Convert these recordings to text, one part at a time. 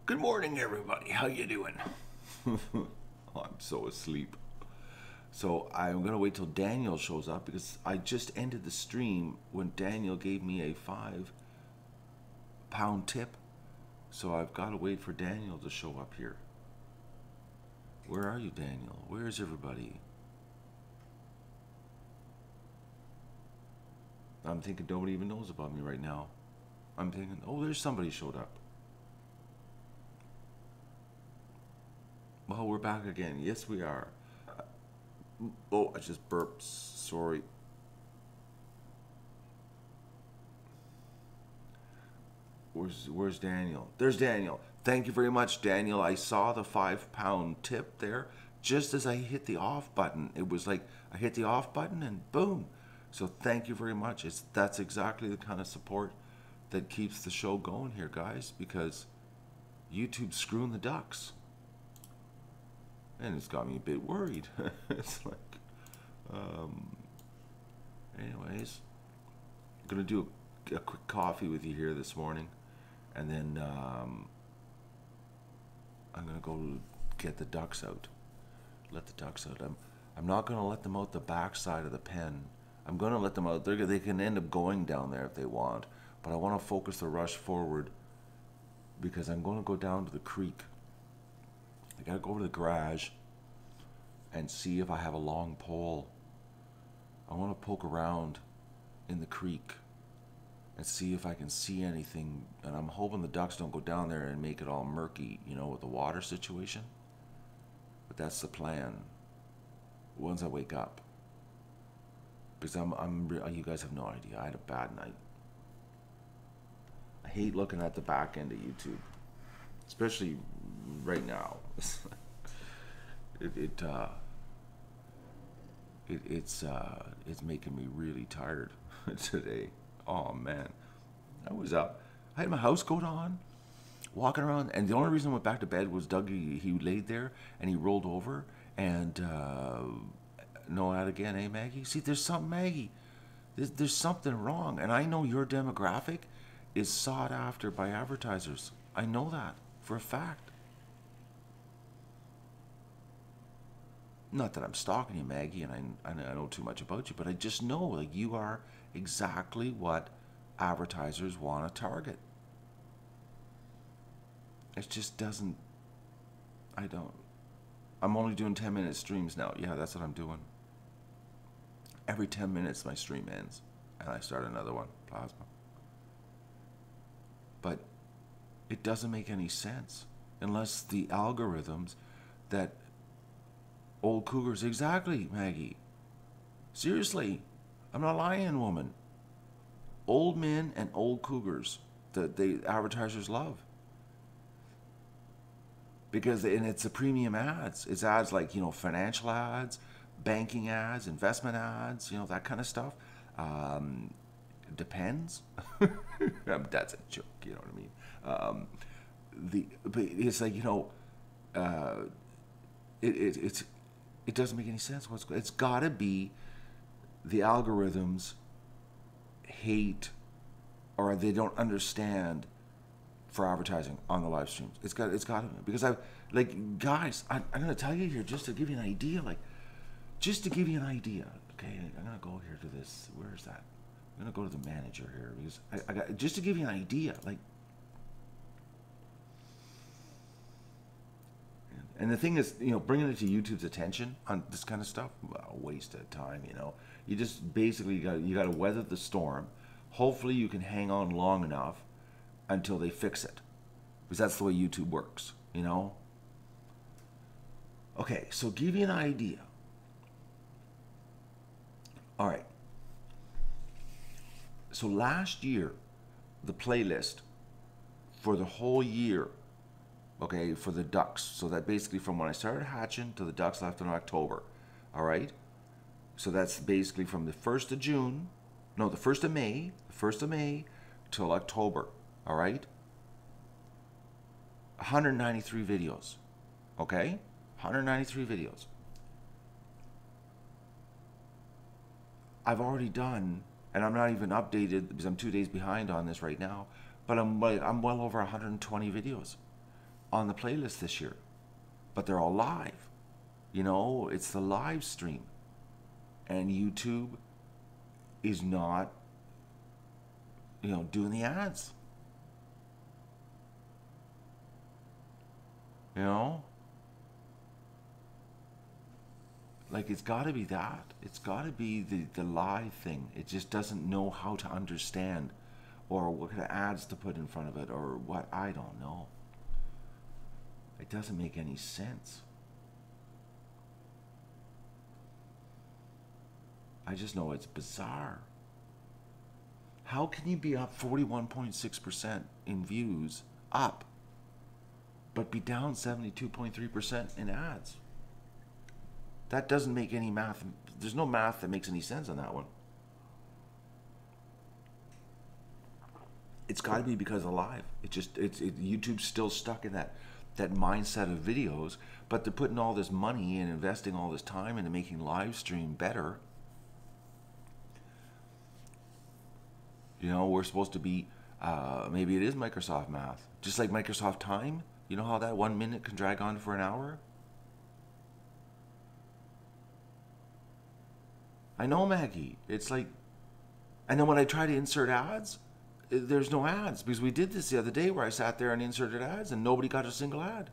Good morning, everybody. How you doing? Oh, I'm so asleep. So I'm gonna wait till Daniel shows up because I just ended the stream when Daniel gave me a £5 tip. So I've got to wait for Daniel to show up here. Where are you, Daniel? Where is everybody? I'm thinking nobody even knows about me right now. I'm thinking, oh, there's somebody showed up. Well, we're back again. Yes, we are. Oh, I just burped. Sorry. Where's Daniel? There's Daniel. Thank you very much, Daniel. I saw the £5 tip there just as I hit the off button. It was like I hit the off button and boom. So thank you very much. That's exactly the kind of support that keeps the show going here, guys, because YouTube's screwing the ducks. And it's got me a bit worried. It's like, anyways, I'm gonna do a quick coffee with you here this morning, and then I'm gonna go get the ducks out. Let the ducks out. I'm not gonna let them out the back side of the pen. I'm gonna let them out. They can end up going down there if they want, but I want to focus the rush forward because I'm gonna go down to the creek. I gotta go to the garage and see if I have a long pole. I want to poke around in the creek and see if I can see anything. And I'm hoping the ducks don't go down there and make it all murky, you know, with the water situation. But that's the plan. Once I wake up, because you guys have no idea. I had a bad night. I hate looking at the back end of YouTube, especially right now. It's making me really tired today. Oh man, I had my house coat on, walking around, and the only reason I went back to bed was Dougie. He laid there and he rolled over, and no ad again, eh, Maggie? See, there's something, Maggie. There's something wrong, and I know your demographic is sought after by advertisers. I know that for a fact. Not that I'm stalking you, Maggie, and I know too much about you, but I just know, like, you are exactly what advertisers want to target. It just doesn't. I'm only doing 10-minute streams now. Yeah, that's what I'm doing. Every 10 minutes my stream ends, and I start another one, plasma. But it doesn't make any sense unless the algorithms that old cougars, exactly, Maggie. Seriously, I'm not lying, woman. Old men and old cougars that the advertisers love. And it's a premium ads. It's ads like, you know, financial ads, banking ads, investment ads, you know, that kind of stuff. Depends. That's a joke, you know what I mean? But it's like, you know, it doesn't make any sense. It's got to be the algorithms hate or they don't understand for advertising on the live streams. It's got to be. Because guys, I'm going to tell you here just to give you an idea. Just to give you an idea. Okay, I'm going to go here to this. Where is that? I'm going to go to the manager here because I got just to give you an idea. And the thing is, you know, bringing it to YouTube's attention on this kind of stuff, a waste of time, you know. You just basically you got to weather the storm. Hopefully you can hang on long enough until they fix it. Because that's the way YouTube works, you know. Okay, so give you an idea. All right. So last year, the playlist for the whole year, okay, for the ducks. So that basically from when I started hatching to the ducks left in October. All right. So that's basically from the 1st of June, no, the 1st of May till October. All right. 193 videos. Okay. 193 videos. I've already done, and I'm not even updated because I'm 2 days behind on this right now, but I'm well over 120 videos. on the playlist this year, but they're all live. You know, it's the live stream. And YouTube is not, you know, doing the ads. You know? Like, it's got to be that. It's got to be the live thing. It just doesn't know how to understand or what kind of ads to put in front of it or what. I don't know. It doesn't make any sense. I just know it's bizarre. How can you be up 41.6% in views, up, but be down 72.3% in ads? That doesn't make any math. There's no math that makes any sense on that one. It's got to be because of live. YouTube's still stuck in that mindset of videos, but they're putting all this money and investing all this time into making live stream better. You know, we're supposed to be, maybe it is Microsoft math. Just like Microsoft time. You know how that 1 minute can drag on for an hour? I know, Maggie. It's like, and then when I try to insert ads, there's no ads. Because we did this the other day where I sat there and inserted ads and nobody got a single ad.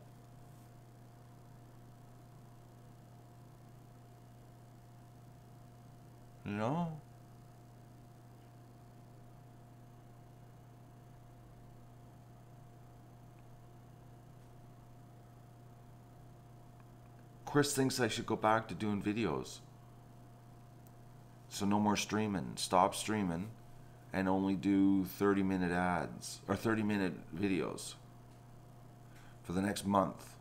You know? Chris thinks I should go back to doing videos. So no more streaming. Stop streaming and only do 30-minute ads or 30-minute videos. For the next month,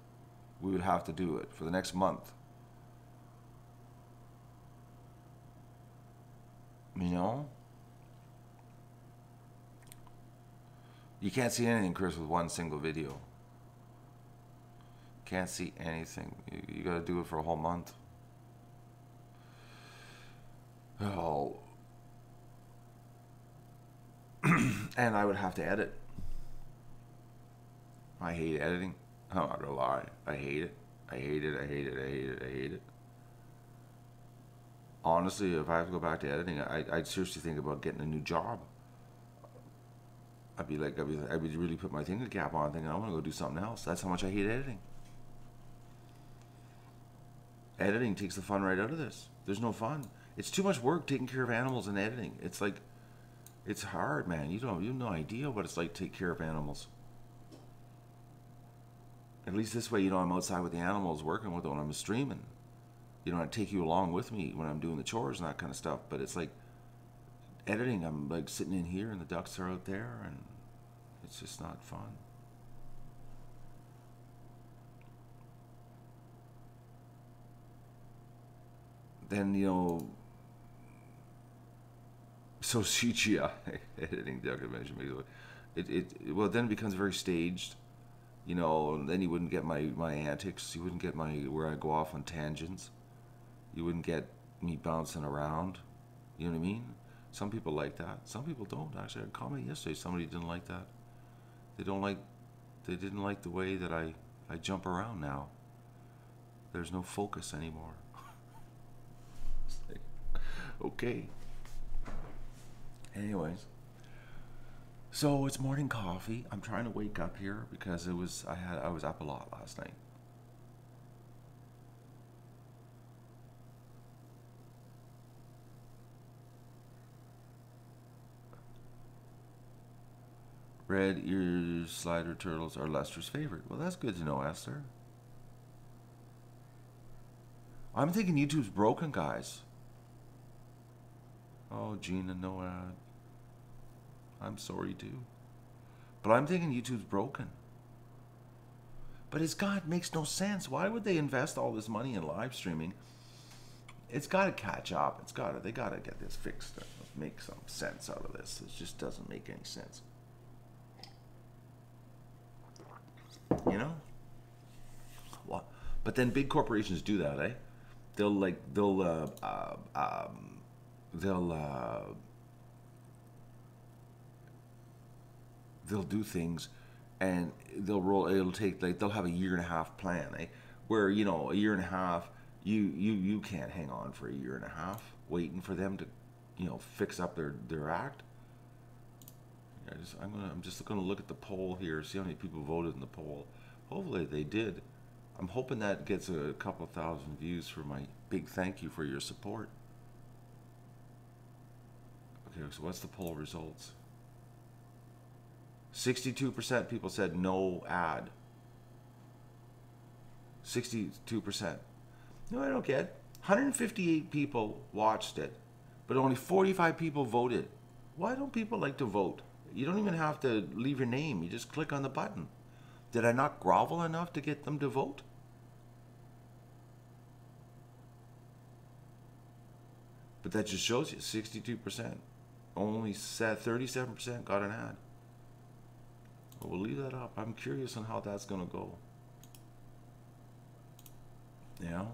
we would have to do it. For the next month. You know? You can't see anything, Chris, with one single video. Can't see anything. You got to do it for a whole month. Oh. And I would have to edit. I hate editing. I'm not gonna lie. I hate it. I hate it. I hate it. I hate it. I hate it. Honestly, if I have to go back to editing, I'd seriously think about getting a new job. I'd be really put my thinking cap on, thinking I want to go do something else. That's how much I hate editing. Editing takes the fun right out of this. There's no fun. It's too much work taking care of animals and editing. It's like, it's hard, man. You have no idea what it's like to take care of animals. At least this way, you know, I'm outside with the animals, working with them when I'm streaming. You know, I take you along with me when I'm doing the chores and that kind of stuff. But it's like, editing, I'm like sitting in here and the ducks are out there and it's just not fun. Then, you know, so CGI editing documentation, well, then it becomes very staged, you know, and then you wouldn't get my antics, you wouldn't get where I go off on tangents, you wouldn't get me bouncing around, you know what I mean? Some people like that, some people don't. Actually, I had a comment yesterday, somebody didn't like that. They didn't like the way that I jump around now. There's no focus anymore. Okay. Anyways, so it's morning coffee. I'm trying to wake up here because I was up a lot last night. Red ear slider turtles are Lester's favorite. Well, that's good to know, Esther. I'm thinking YouTube's broken, guys. Oh, Gina, no ad. I'm sorry, too. But I'm thinking YouTube's broken. But it makes no sense. Why would they invest all this money in live streaming? It's got to catch up. They got to get this fixed. Make some sense out of this. It just doesn't make any sense. You know? What? But then big corporations do that, eh? They'll do things and it'll take, like, they'll have a year and a half plan, eh? Where, you know, a year and a half, you can't hang on for a year and a half waiting for them to, you know, fix up their act. I'm just gonna look at the poll here, see how many people voted in the poll. Hopefully they did. I'm hoping that gets a couple thousand views for my big thank you for your support. Okay, so what's the poll results? 62% people said no ad. 62%. No, I don't get. 158 people watched it, but only 45 people voted. Why don't people like to vote? You don't even have to leave your name. You just click on the button. Did I not grovel enough to get them to vote? But that just shows you 62%. Only 37% got an ad. Well, we'll leave that up. I'm curious on how that's going to go. Yeah.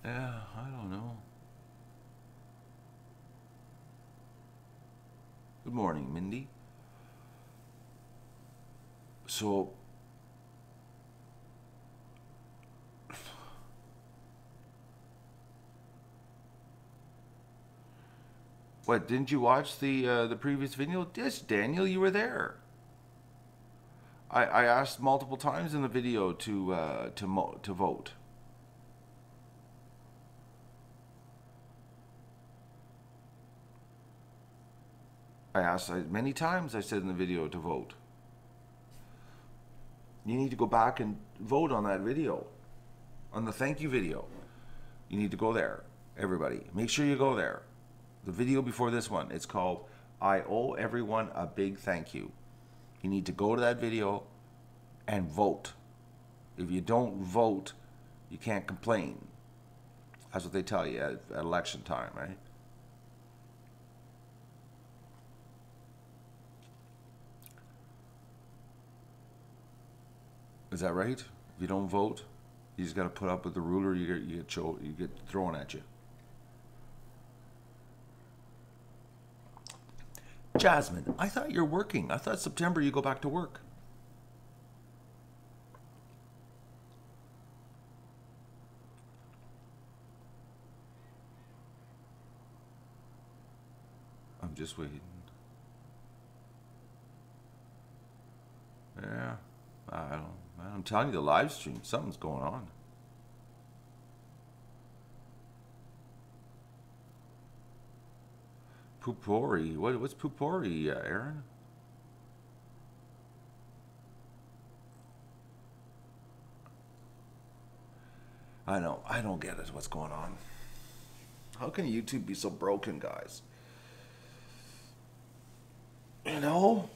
Yeah, I don't know. Good morning, Mindy. So, what, didn't you watch the previous video? Yes, Daniel, you were there. I asked multiple times in the video to vote. I asked many times, I said in the video, to vote. You need to go back and vote on that video, on the thank you video. You need to go there, everybody. Make sure you go there. The video before this one, it's called I Owe Everyone a Big Thank You. You need to go to that video and vote. If you don't vote, you can't complain. That's what they tell you at election time, right? Is that right? If you don't vote, you just got to put up with the ruler. You get thrown at you. Jasmine, I thought you're working. I thought September you go back to work. I'm just waiting. Yeah, I'm telling you, the live stream, something's going on. Pupori, what's Pupori, Aaron? I know, I don't get it. What's going on? How can YouTube be so broken, guys? You know?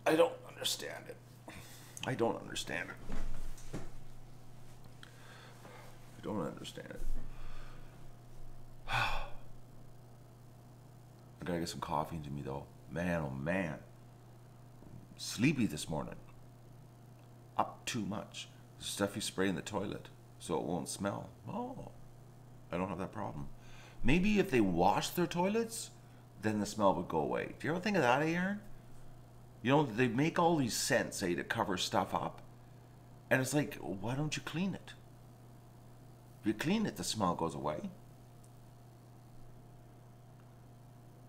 I don't understand it. I don't understand it. I don't understand it. I gotta get some coffee into me, though. Man, oh man. Sleepy this morning. Up too much. The stuff you spray in the toilet so it won't smell. Oh, I don't have that problem. Maybe if they wash their toilets, then the smell would go away. Do you ever think of that, Aaron? You know, they make all these scents, to cover stuff up. And it's like, why don't you clean it? If you clean it, the smell goes away.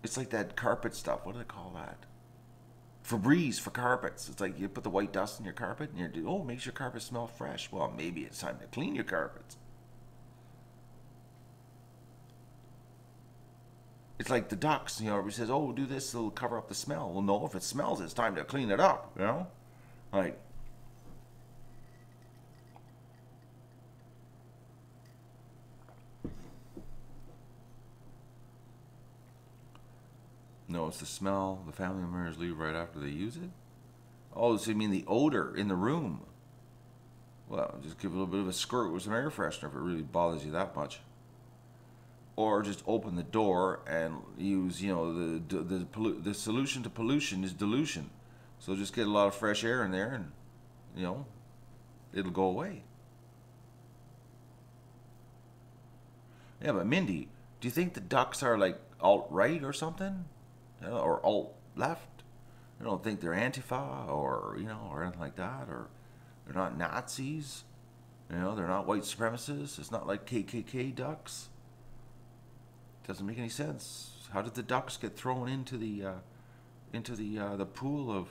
It's like that carpet stuff. What do they call that? Febreze for carpets. It's like you put the white dust in your carpet and you do, makes your carpet smell fresh. Well, maybe it's time to clean your carpets. It's like the ducks, everybody says, oh, do this, it'll cover up the smell. Well, no, if it smells, it's time to clean it up, Like, no, it's the smell the family members leave right after they use it. Oh, so you mean the odor in the room? Well, just give it a little bit of a squirt with some air freshener if it really bothers you that much. Or just open the door and use, the solution to pollution is dilution. So just get a lot of fresh air in there and, it'll go away. Yeah, but Mindy, Do you think the ducks are like alt-right or something? Or alt-left? I don't think they're Antifa or, or anything like that. Or they're not Nazis. They're not white supremacists. It's not like KKK ducks. Doesn't make any sense. How did the ducks get thrown into the pool of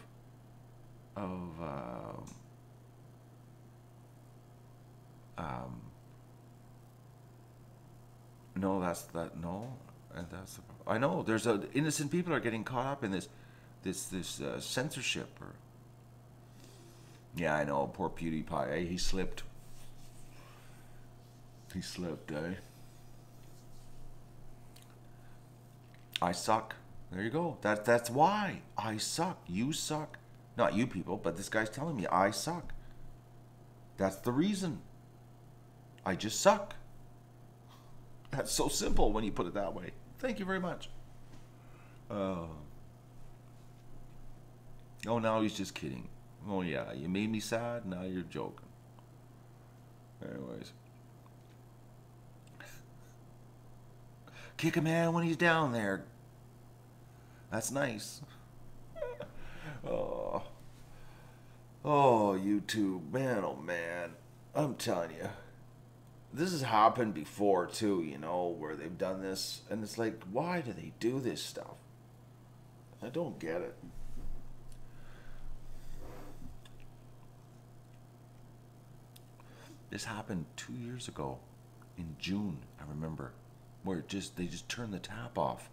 no, that's that no, and that's I know there's innocent people are getting caught up in this censorship or yeah, I know, poor PewDiePie, eh? He slipped, eh? I suck. There you go. That's why I suck. You suck. Not you people, but this guy's telling me I suck. That's the reason. I just suck. That's so simple when you put it that way. Thank you very much. Oh, now he's just kidding. Oh yeah, you made me sad. Now you're joking. Anyways. Kick a man when he's down there. That's nice. Oh, YouTube, man, oh man. I'm telling you, this has happened before too, where they've done this, and it's like, why do they do this stuff? I don't get it. This happened 2 years ago, in June, I remember, where they just turned the tap off.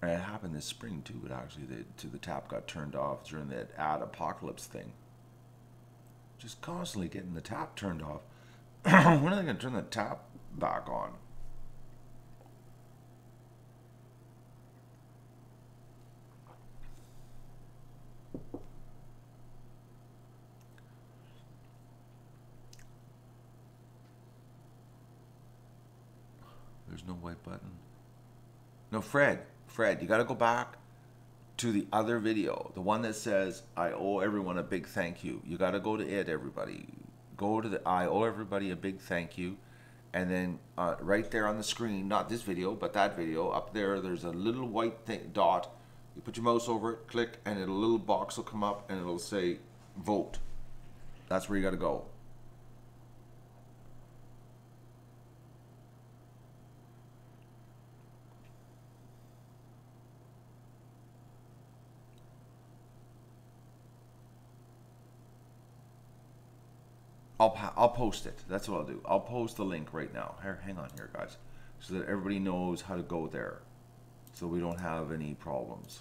And it happened this spring too, but actually the tap got turned off during that ad apocalypse thing. Just constantly getting the tap turned off. When are they going to turn the tap back on? There's no white button. No, Fred, you got to go back to the other video, the one that says, I owe everyone a big thank you. You got to go to it, everybody. Go to the I owe everybody a big thank you. And then right there on the screen, not this video, but that video, up there, there's a little white dot. You put your mouse over it, click, and a little box will come up and it'll say, vote. That's where you got to go. I'll post it. That's what I'll do. I'll post the link right now. Here, hang on here, guys, so that everybody knows how to go there, so we don't have any problems.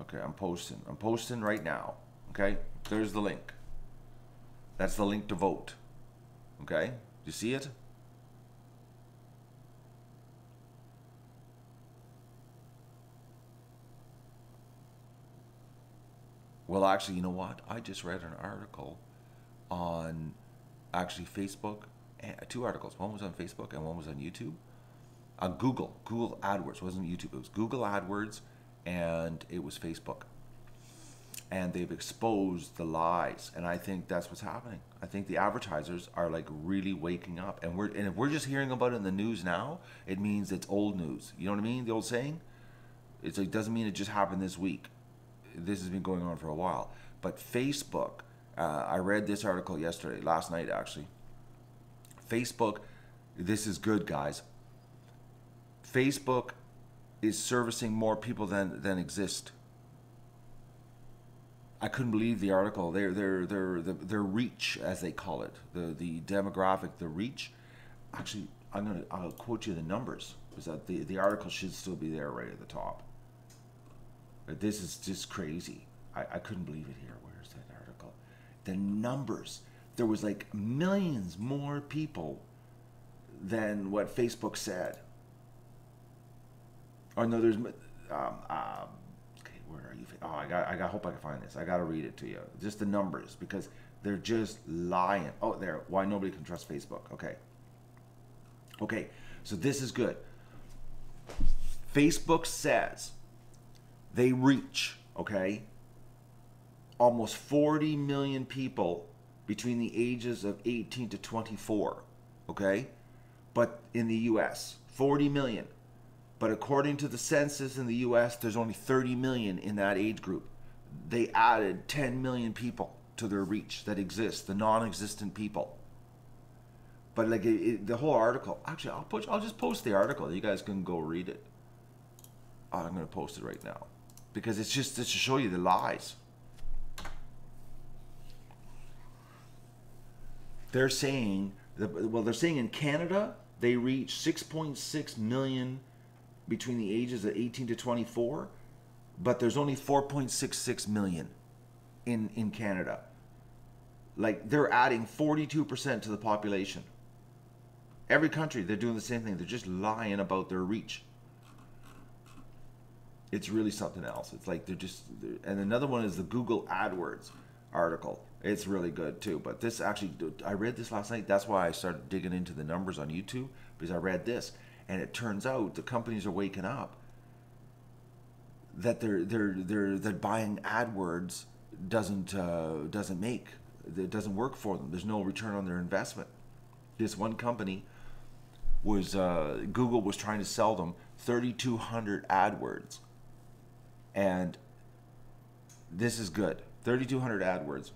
Okay, I'm posting. I'm posting right now. Okay, there's the link. That's the link to vote. Okay, you see it? Well, actually, you know what? I just read an article on actually Facebook, 2 articles. One was on Facebook and one was on YouTube. Google AdWords. It wasn't YouTube. It was Google AdWords and it was Facebook. And they've exposed the lies. And I think that's what's happening. I think the advertisers are like really waking up. And if we're just hearing about it in the news now, it means it's old news. You know what I mean? The old saying? It's like, doesn't mean it just happened this week. This has been going on for a while. But Facebook, I read this article last night actually. Facebook, this is good, guys. Facebook is servicing more people than exist. I couldn't believe the article. Their reach, as they call it, the demographic, the reach. Actually, I'll quote you the numbers, because that the article should still be there right at the top. This is just crazy. I couldn't believe it here. Where's that article? The numbers. There was like millions more people than what Facebook said. Oh no, there's okay. Where are you? Oh, I hope I can find this. I gotta read it to you. Just the numbers, because they're just lying. Oh, there. Why nobody can trust Facebook? Okay. So this is good. Facebook says they reach, almost 40 million people between the ages of 18 to 24, okay? But in the US, 40 million. But according to the census in the US, there's only 30 million in that age group. They added 10 million people to their reach that exist, the non-existent people. But like the whole article, actually, I'll just post the article. You guys can go read it. Oh, I'm going to post it right now because it's just to show you the lies. They're saying, they're saying in Canada they reach 6.6 million between the ages of 18 to 24, but there's only 4.66 million in Canada. Like they're adding 42% to the population. Every country, they're doing the same thing. They're just lying about their reach. It's really something else. It's like and another one is the Google AdWords article. It's really good too. But this actually, I read this last night. That's why I started digging into the numbers on YouTube, because I read this. And it turns out the companies are waking up that that buying AdWords doesn't work for them. There's no return on their investment. This one company was Google was trying to sell them 3,200 AdWords, and this is good. 3,200 AdWords,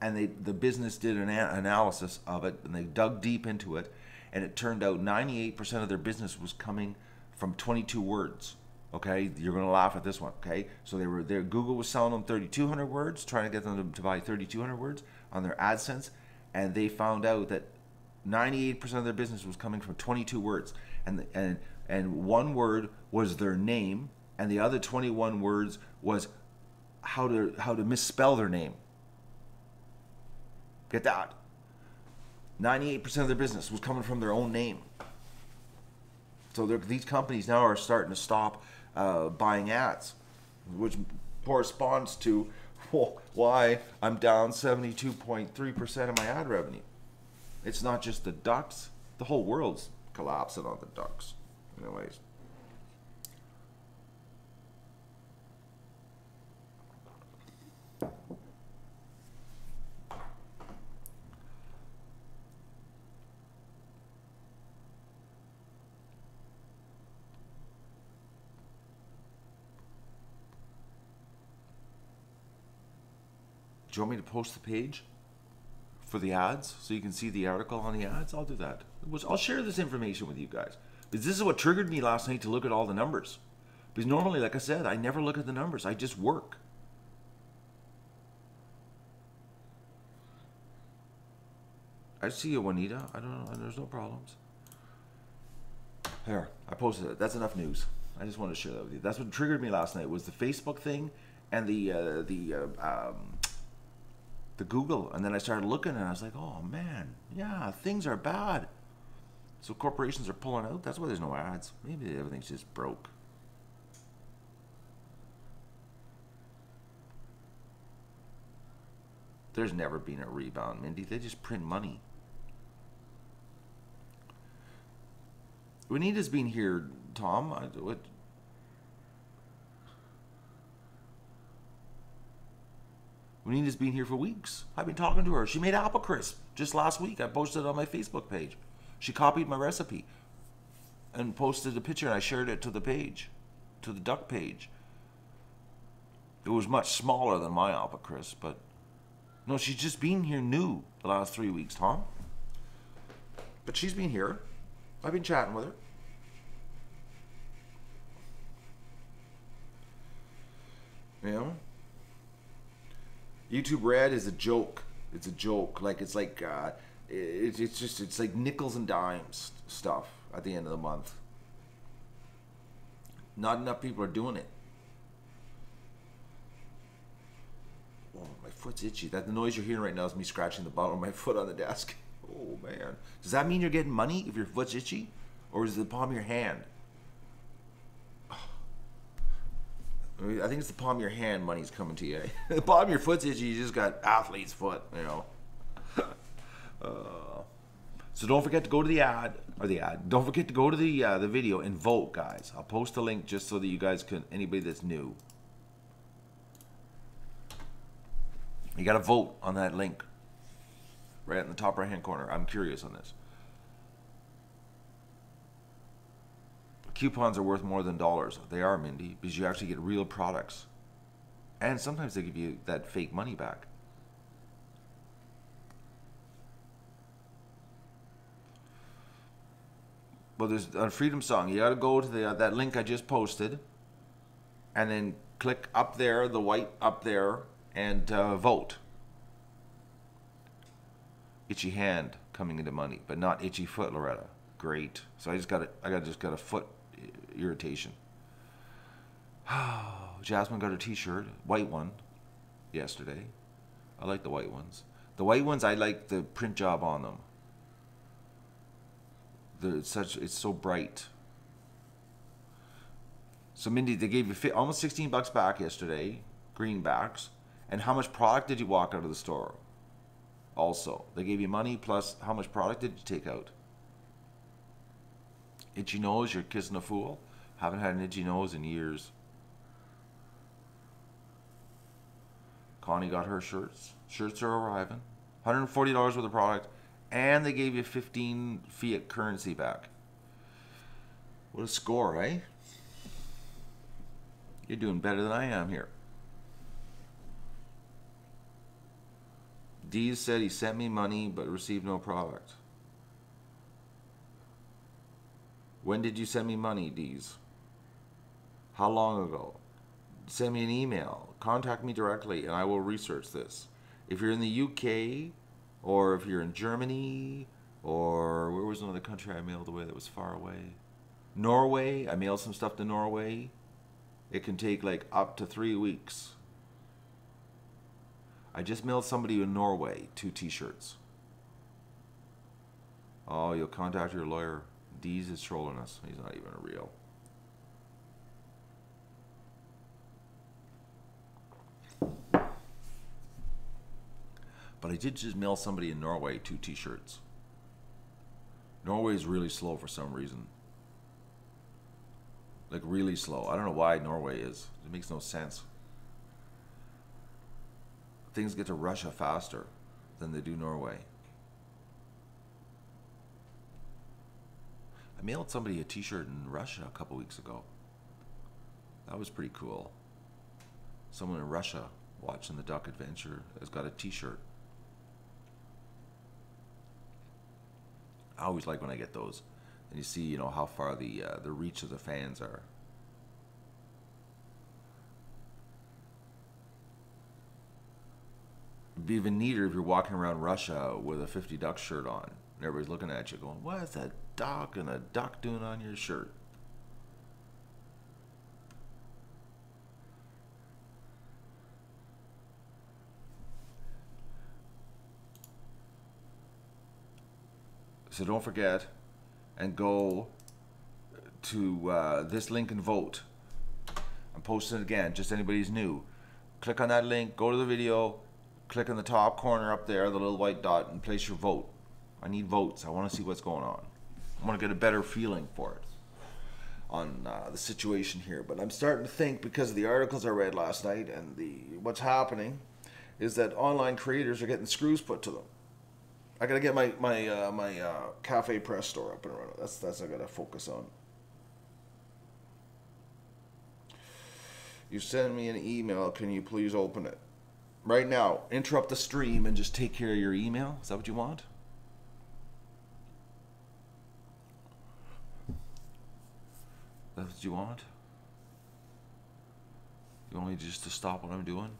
and the business did an analysis of it, and they dug deep into it, and it turned out 98% of their business was coming from 22 words. Okay, you're gonna laugh at this one. Okay, so they were there. Google was selling them 3,200 words, trying to get them to buy 3,200 words on their AdSense, and they found out that 98% of their business was coming from 22 words, and one word was their name, and the other 21 words was how to misspell their name. Get that? 98% of their business was coming from their own name. So these companies now are starting to stop buying ads, which corresponds to why I'm down 72.3% of my ad revenue. It's not just the ducks. The whole world's collapsing on the ducks. Anyways. Do you want me to post the page for the ads so you can see the article on the ads? I'll do that. I'll share this information with you guys, because this is what triggered me last night to look at all the numbers. Because normally, like I said, I never look at the numbers. I just work. I see you, Juanita. I don't know. There's no problems. Here, I posted it. That's enough news. I just wanted to share that with you. That's what triggered me last night, was the Facebook thing and the Google, and then I started looking, and I was like, oh man, yeah, things are bad. So corporations are pulling out. That's why there's no ads. Maybe everything's just broke. There's never been a rebound, Mindy. They just print money. Juanita's been here, Tom. Juanita's been here for weeks. I've been talking to her. She made apple crisp just last week. I posted it on my Facebook page. She copied my recipe and posted a picture, and I shared it to the page, to the duck page. It was much smaller than my apple crisp, but no, she's just been here new the last 3 weeks, Tom. But she's been here. I've been chatting with her. You know? YouTube Red is a joke. It's a joke. Like it's like it's like nickels and dimes stuff at the end of the month. Not enough people are doing it. Oh, my foot's itchy. That the noise you're hearing right now is me scratching the bottom of my foot on the desk. Oh man. Does that mean you're getting money if your foot's itchy? Or is it the palm of your hand? I think it's the palm of your hand money's coming to you. The palm of your foot's itchy, you just got athlete's foot, you know. So don't forget to go to the ad, don't forget to go to the video and vote, guys. I'll post a link just so that you guys can, anybody that's new. You got to vote on that link right in the top right hand corner. I'm curious on this. Coupons are worth more than dollars. They are, Mindy, because you actually get real products. And sometimes they give you that fake money back. Well, there's a Freedom Song. You got to go to that link I just posted, and then click up there, the white up there, and vote. Itchy hand coming into money, but not itchy foot, Loretta. Great. So I just got a foot irritation. Jasmine got a T-shirt, white one, yesterday. I like the white ones. The white ones, I like the print job on them. It's so bright. So Mindy, they gave you almost $16 back yesterday, greenbacks. And how much product did you walk out of the store? Also, they gave you money plus how much product did you take out? Itchy nose, you're kissing a fool. Haven't had an itchy nose in years. Connie got her shirts. Shirts are arriving. $140 worth of product. And they gave you 15 fiat currency back. What a score, eh? You're doing better than I am here. Dees said he sent me money but received no product. When did you send me money, Dees? How long ago? Send me an email. Contact me directly and I will research this. If you're in the UK, or if you're in Germany, or where was another country I mailed away that was far away? Norway, I mailed some stuff to Norway. It can take like up to 3 weeks. I just mailed somebody in Norway 2 T-shirts. Oh, you'll contact your lawyer. Dees is trolling us. He's not even real. But I did just mail somebody in Norway 2 T-shirts. Norway is really slow for some reason. Like really slow. I don't know why Norway is. It makes no sense. Things get to Russia faster than they do Norway. I mailed somebody a T-shirt in Russia a couple weeks ago. That was pretty cool. Someone in Russia watching the Duck Adventure has got a T-shirt. I always like when I get those, and you see, you know, how far the reach of the fans are. It'd be even neater if you're walking around Russia with a 50 Duck shirt on, and everybody's looking at you, going, "What is that duck and a duck doing on your shirt?" So don't forget and go to this link and vote. I'm posting it again, just anybody's new. Click on that link, go to the video, click on the top corner up there, the little white dot, and place your vote. I need votes. I want to see what's going on. I want to get a better feeling for it on the situation here. But I'm starting to think, because of the articles I read last night and what's happening, is that online creators are getting screws put to them. I gotta get my cafe press store up and running. That's I gotta focus on. You send me an email. Can you please open it right now? Interrupt the stream and just take care of your email. Is that what you want? That's what you want? You want me just to stop what I'm doing?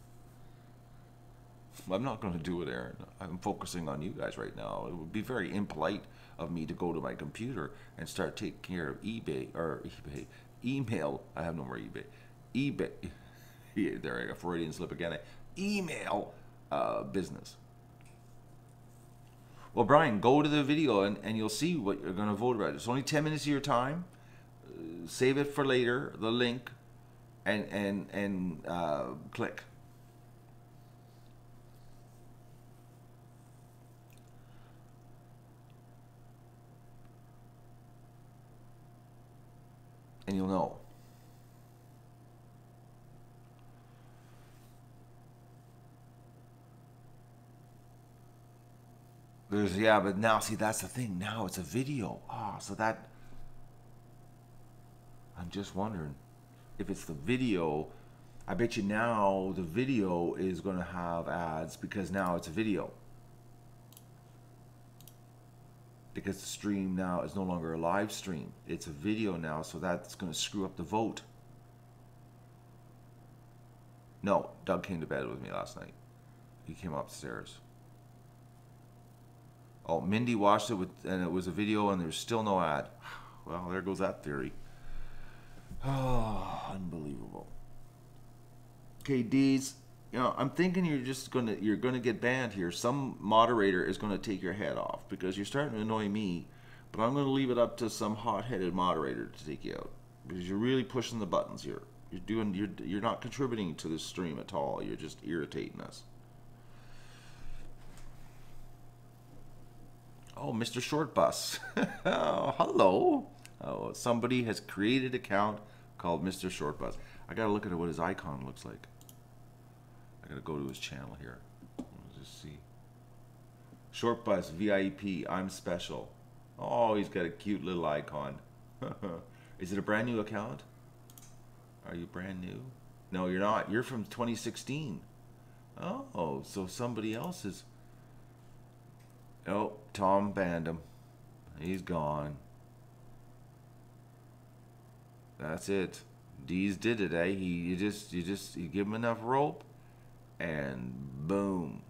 I'm not going to do it, Aaron. I'm focusing on you guys right now. It would be very impolite of me to go to my computer and start taking care of email. I have no more eBay. Yeah, there I go, Freudian slip again. Email business. Well, Brian, go to the video and you'll see what you're going to vote about. It's only 10 minutes of your time. Save it for later, the link, and click. And you'll know. Yeah, but now, see, that's the thing. Now it's a video. Ah, so that... I'm just wondering if it's the video. I bet you now the video is going to have ads because now it's a video. Because the stream now is no longer a live stream. It's a video now, so that's going to screw up the vote. No, Doug came to bed with me last night. He came upstairs. Oh, Mindy watched it and it was a video and there's still no ad. Well, there goes that theory. Oh, unbelievable. Okay, D's, you know, I'm thinking you're gonna get banned here. Some moderator is gonna take your head off because you're starting to annoy me, but I'm gonna leave it up to some hot-headed moderator to take you out because you're really pushing the buttons here. You're not contributing to this stream at all. You're just irritating us. Oh, Mr. Short Bus. Oh, hello. Oh, somebody has created an account called Mr. Short Bus. I gotta look at what his icon looks like. I gotta go to his channel here. Let's just see. Short Bus VIP. I'm special. Oh, he's got a cute little icon. Is it a brand new account? Are you brand new? No, you're not. You're from 2016. Oh, so somebody else is. Oh, Tom banned him. He's gone. That's it. D's did it, eh? You give him enough rope, and boom.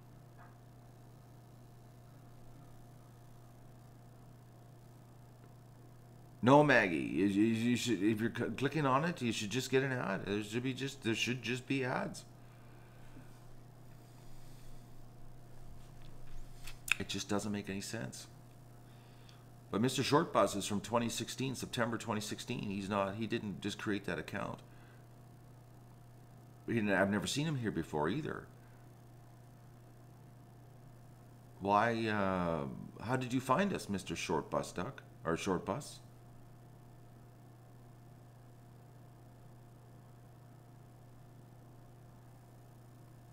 No, Maggie. You should, if you're clicking on it, you should just get an ad. There should just be ads. It just doesn't make any sense. But Mr. Short Bus is from 2016, September 2016. He didn't just create that account. I've never seen him here before either. Why, how did you find us, Mr. Short Bus Duck? Or Short Bus?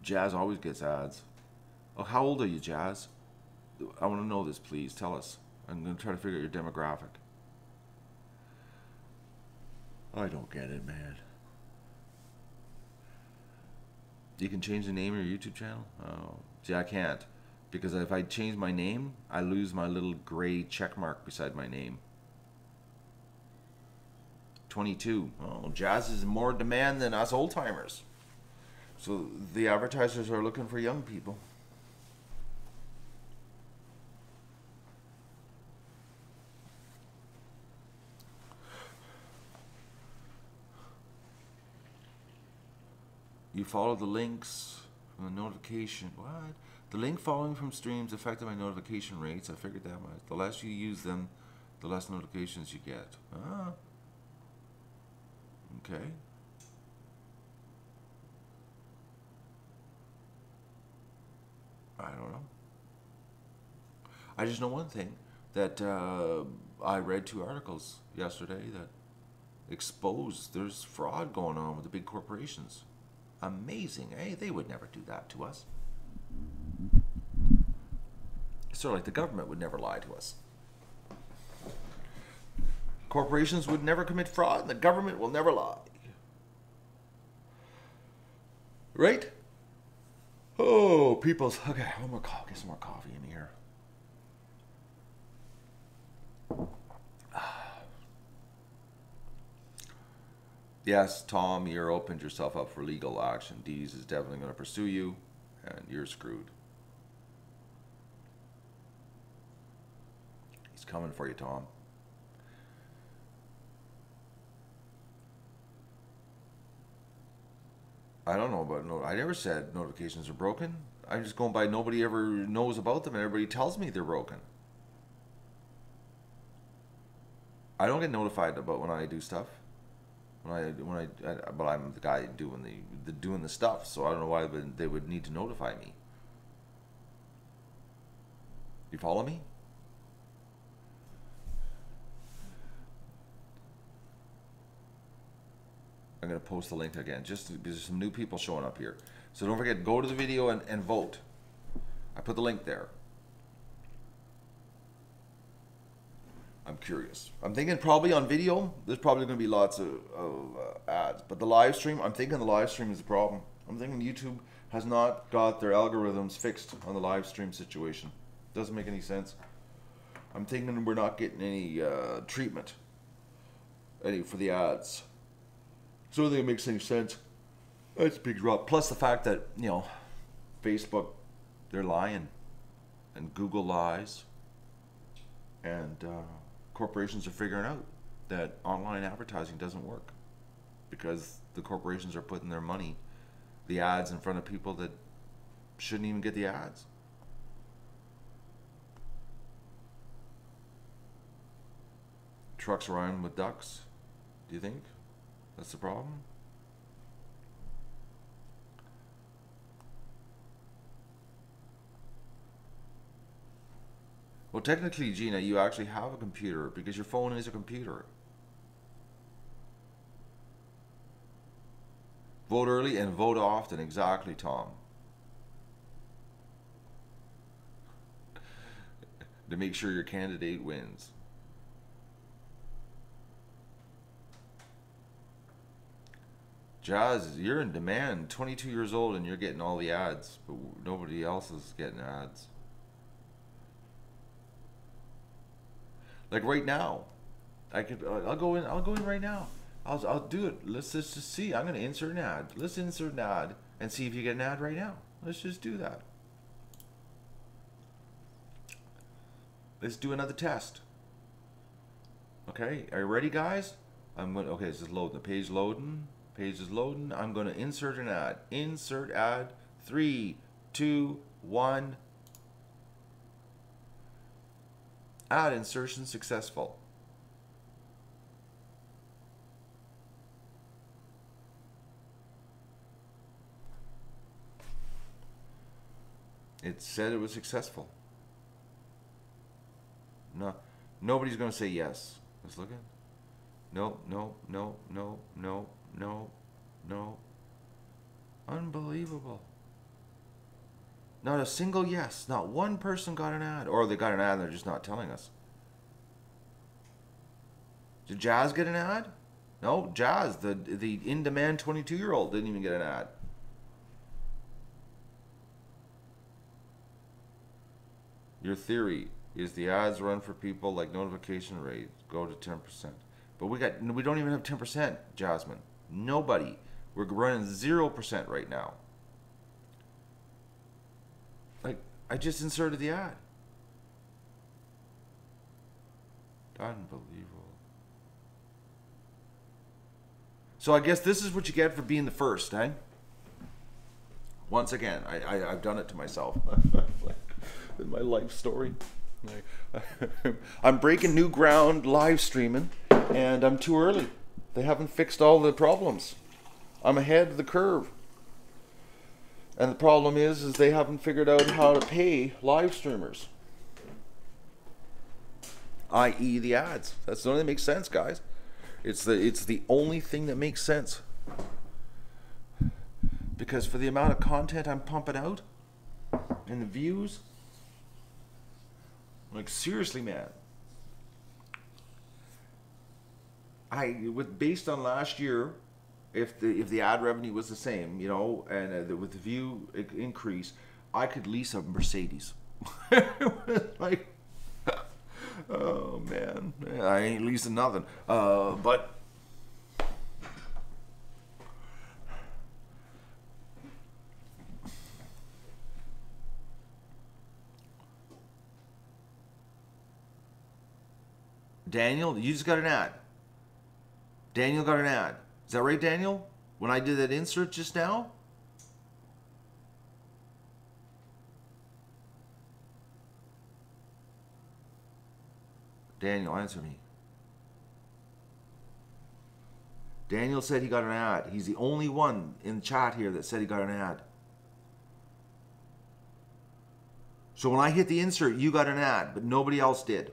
Jazz always gets ads. Oh, how old are you, Jazz? I want to know this, please. Tell us. I'm going to try to figure out your demographic. I don't get it, man. You can change the name of your YouTube channel? Oh, see, I can't. Because if I change my name, I lose my little gray check mark beside my name. 22. Oh, Jazz is in more demand than us old-timers. So the advertisers are looking for young people. You follow the links from the notification. What? The link following from streams affected by notification rates. I figured that much. The less you use them, the less notifications you get. Ah. Okay. I don't know. I just know one thing, that I read 2 articles yesterday that exposed there's fraud going on with the big corporations. Amazing, eh? They would never do that to us. It's sort of like the government would never lie to us. Corporations would never commit fraud, and the government will never lie. Right? Oh, people's... Okay, one more coffee. Get some more coffee in here. Yes, Tom, you're opened yourself up for legal action. Dees is definitely going to pursue you, and you're screwed. He's coming for you, Tom. I don't know about I never said notifications are broken. I'm just going by nobody ever knows about them, and everybody tells me they're broken. I don't get notified about when I do stuff. But I'm the guy doing the stuff, so I don't know why they would need to notify me. You follow me? I'm gonna post the link again, just because there's some new people showing up here. So don't forget, go to the video and vote. I put the link there. I'm curious. I'm thinking probably on video, there's probably going to be lots of ads. But the live stream, I'm thinking the live stream is the problem. I'm thinking YouTube has not got their algorithms fixed on the live stream situation. Doesn't make any sense. I'm thinking we're not getting any treatment for the ads. So I don't think it makes any sense. That's a big drop. Plus the fact that, you know, Facebook, they're lying. And Google lies. And corporations are figuring out that online advertising doesn't work. Because the corporations are putting their money, the ads, in front of people that shouldn't even get the ads. Trucks around with ducks. Do you think that's the problem? Well, technically, Gina, you actually have a computer because your phone is a computer. Vote early and vote often. Exactly, Tom. To make sure your candidate wins. Jazz, you're in demand. 22 years old and you're getting all the ads, but nobody else is getting ads. Like right now, I'll go in right now. I'll do it. Let's just see. I'm gonna insert an ad. Let's insert an ad and see if you get an ad right now. Let's just do that. Let's do another test. Okay, are you ready, guys? Okay, this is loading. The page loading. Page is loading. I'm gonna insert an ad. Insert ad. 3, 2, 1. Ad insertion successful. It said it was successful. No, nobody's going to say yes. Let's look at. No, no, no, no, no, no, no. Unbelievable. Not a single yes. Not one person got an ad. Or they got an ad and they're just not telling us. Did Jazz get an ad? No, Jazz, the in-demand 22-year-old didn't even get an ad. Your theory is the ads run for people like notification rates go to 10%. But we don't even have 10%, Jasmine. Nobody. We're running 0% right now. Like, I just inserted the ad. Unbelievable. So I guess this is what you get for being the first, eh? Once again, I've done it to myself. In my life story. I'm breaking new ground live streaming, and I'm too early. They haven't fixed all the problems. I'm ahead of the curve. And the problem is they haven't figured out how to pay live streamers. I.e. the ads. That's the only thing that makes sense, guys. It's the only thing that makes sense. Because for the amount of content I'm pumping out and the views, like seriously, man. Based on last year, if the ad revenue was the same, you know, and with the view increase, I could lease a Mercedes. Like, oh man, I ain't leasing nothing. But Daniel, you just got an ad. Daniel got an ad. Is that right, Daniel? When I did that insert just now? Daniel, answer me. Daniel said he got an ad. He's the only one in the chat here that said he got an ad. So when I hit the insert, you got an ad, but nobody else did.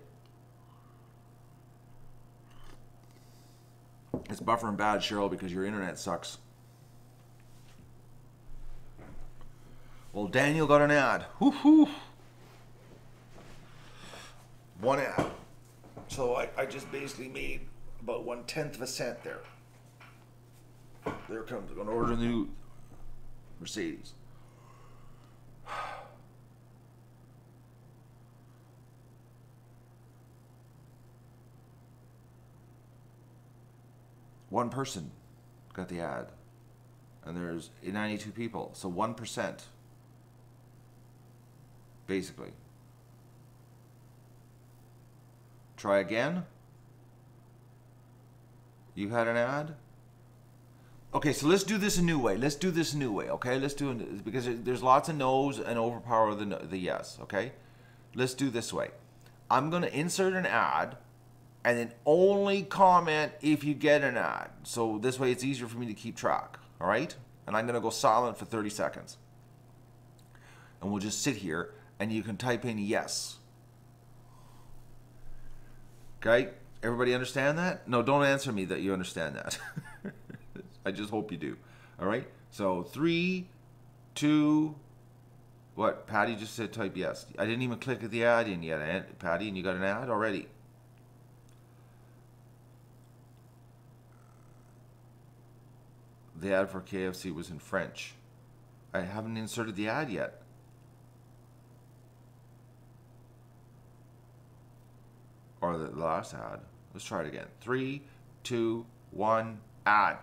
It's buffering bad, Cheryl, because your internet sucks. Well, Daniel got an ad. Woo-hoo. One ad. So So I just basically made about 1/10 of a cent there. There comes, I'm going to order a new Mercedes. One person got the ad, and there's 92 people, so 1%, basically. Try again. You had an ad? Okay, so let's do this a new way. Okay? Let's do it, because there's lots of no's and overpower the yes, okay? Let's do this way. I'm going to insert an ad and then only comment if you get an ad. So this way it's easier for me to keep track, all right? And I'm going to go silent for 30 seconds. And we'll just sit here and you can type in yes. Okay? Everybody understand that? No, don't answer me that you understand that. I just hope you do. All right? So 3, 2, what? Patty just said type yes. I didn't even click the ad in yet, Patty, and you got an ad already. The ad for KFC was in French. I haven't inserted the ad yet. Or the last ad. Let's try it again. 3, 2, 1, ad.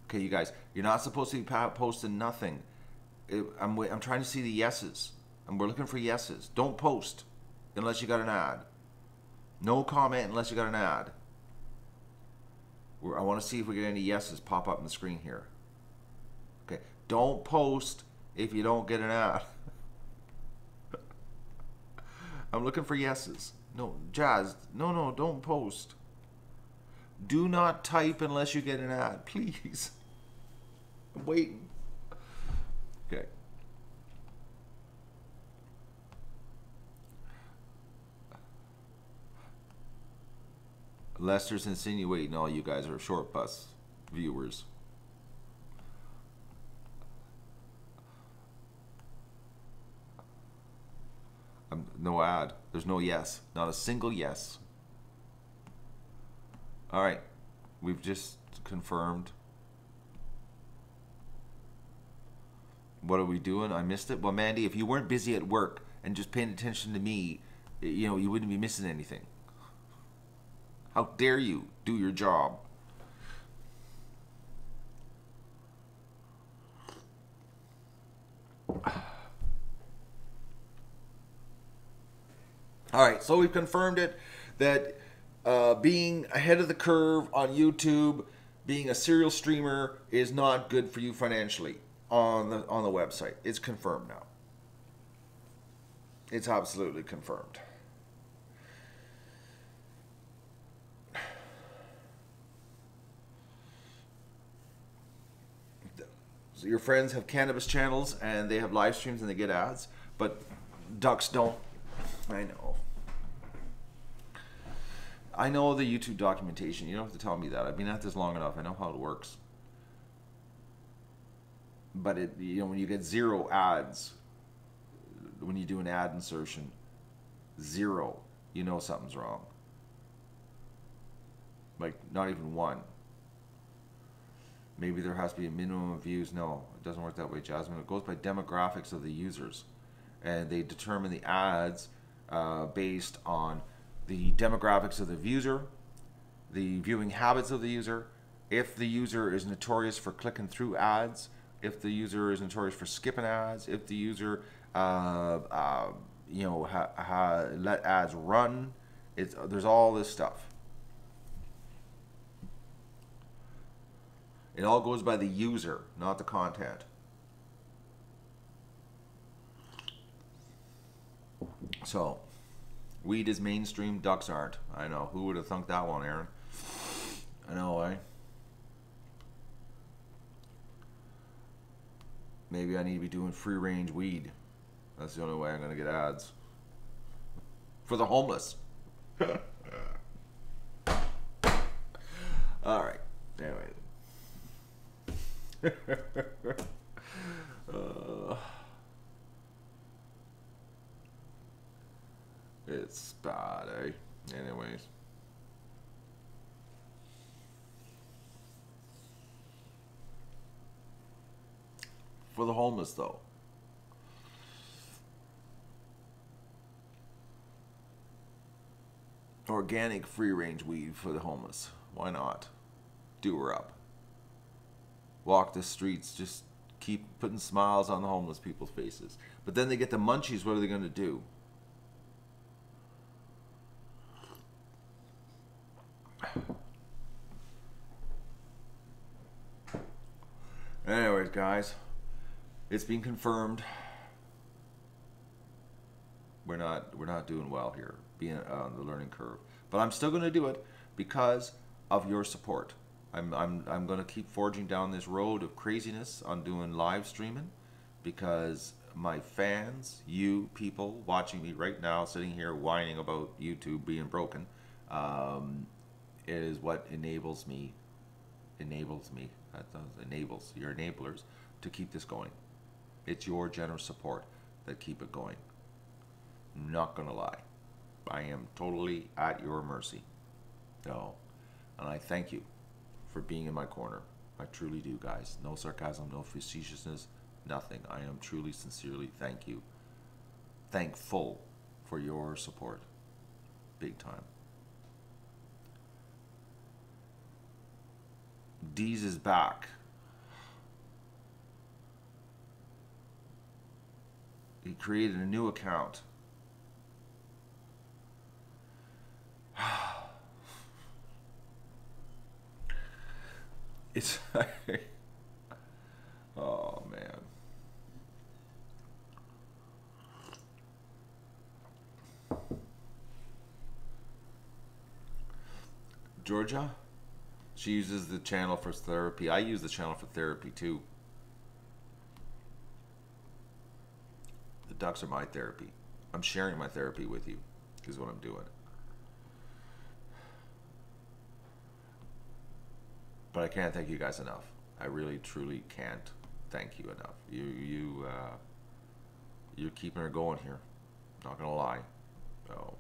Okay, you guys, you're not supposed to be posting nothing. I'm trying to see the yeses, and we're looking for yeses. Don't post unless you got an ad. No comment unless you got an ad. I want to see if we get any yeses pop up on the screen here. Okay, don't post if you don't get an ad. I'm looking for yeses. No, Jazz, no, don't post. Do not type unless you get an ad, please. I'm waiting. Okay. Lester's insinuating all you guys are short bus viewers. No ad. There's no yes. Not a single yes. All right. We've just confirmed. What are we doing? I missed it. Well, Mandy, if you weren't busy at work and just paying attention to me, you know, you wouldn't be missing anything. How dare you do your job? All right, so we've confirmed it that being ahead of the curve on YouTube, being a serial streamer is not good for you financially on the website. It's confirmed now. It's absolutely confirmed. So your friends have cannabis channels and they have live streams and they get ads, but ducks don't. I know. I know the YouTube documentation. You don't have to tell me that. I've been at this long enough. I know how it works. But it, you know, when you get 0 ads, when you do an ad insertion, 0, you know something's wrong. Like not even 1. Maybe there has to be a minimum of views. No, it doesn't work that way, Jasmine. It goes by demographics of the users, and they determine the ads based on the demographics of the user, the viewing habits of the user, if the user is notorious for clicking through ads, if the user is notorious for skipping ads, if the user you know, let ads run. There's all this stuff. It all goes by the user, not the content. So, weed is mainstream, ducks aren't. I know. Who would have thunk that one, Aaron? I know, eh? Maybe I need to be doing free range weed. That's the only way I'm going to get ads. For the homeless. Alright. Anyway. It's bad, eh? Anyways. For the homeless, though. Organic free-range weed for the homeless. Why not? Do her up. Walk the streets. Just keep putting smiles on the homeless people's faces. But then they get the munchies. What are they going to do? Anyways, guys, it's been confirmed. We're not doing well here, being on the learning curve. But I'm still going to do it because of your support. I'm going to keep forging down this road of craziness on doing live streaming because my fans, you people watching me right now, sitting here whining about YouTube being broken, is what enables me. That enables your enablers to keep this going. It's your generous support that keep it going. I'm not gonna lie, I am totally at your mercy. No, and I thank you for being in my corner. I truly do, guys. No sarcasm, no facetiousness, nothing. I am truly, sincerely thankful for your support, big time. Deez is back. He created a new account. It's oh man. Georgia? She uses the channel for therapy. I use the channel for therapy too. The ducks are my therapy. I'm sharing my therapy with you, is what I'm doing. But I can't thank you guys enough. I really, truly can't thank you enough. You're keeping her going here. Not gonna lie. So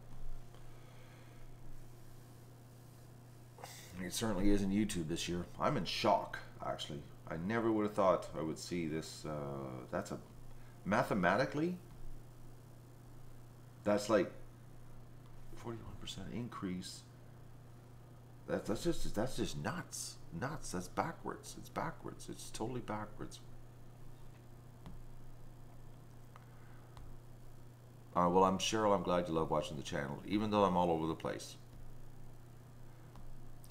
it certainly is in YouTube this year. I'm in shock, actually. I never would have thought I would see this. That's a mathematically. That's like 41% increase. That's just nuts. Nuts. That's backwards. It's backwards. It's totally backwards. Well, I'm Cheryl. I'm glad you love watching the channel, even though I'm all over the place.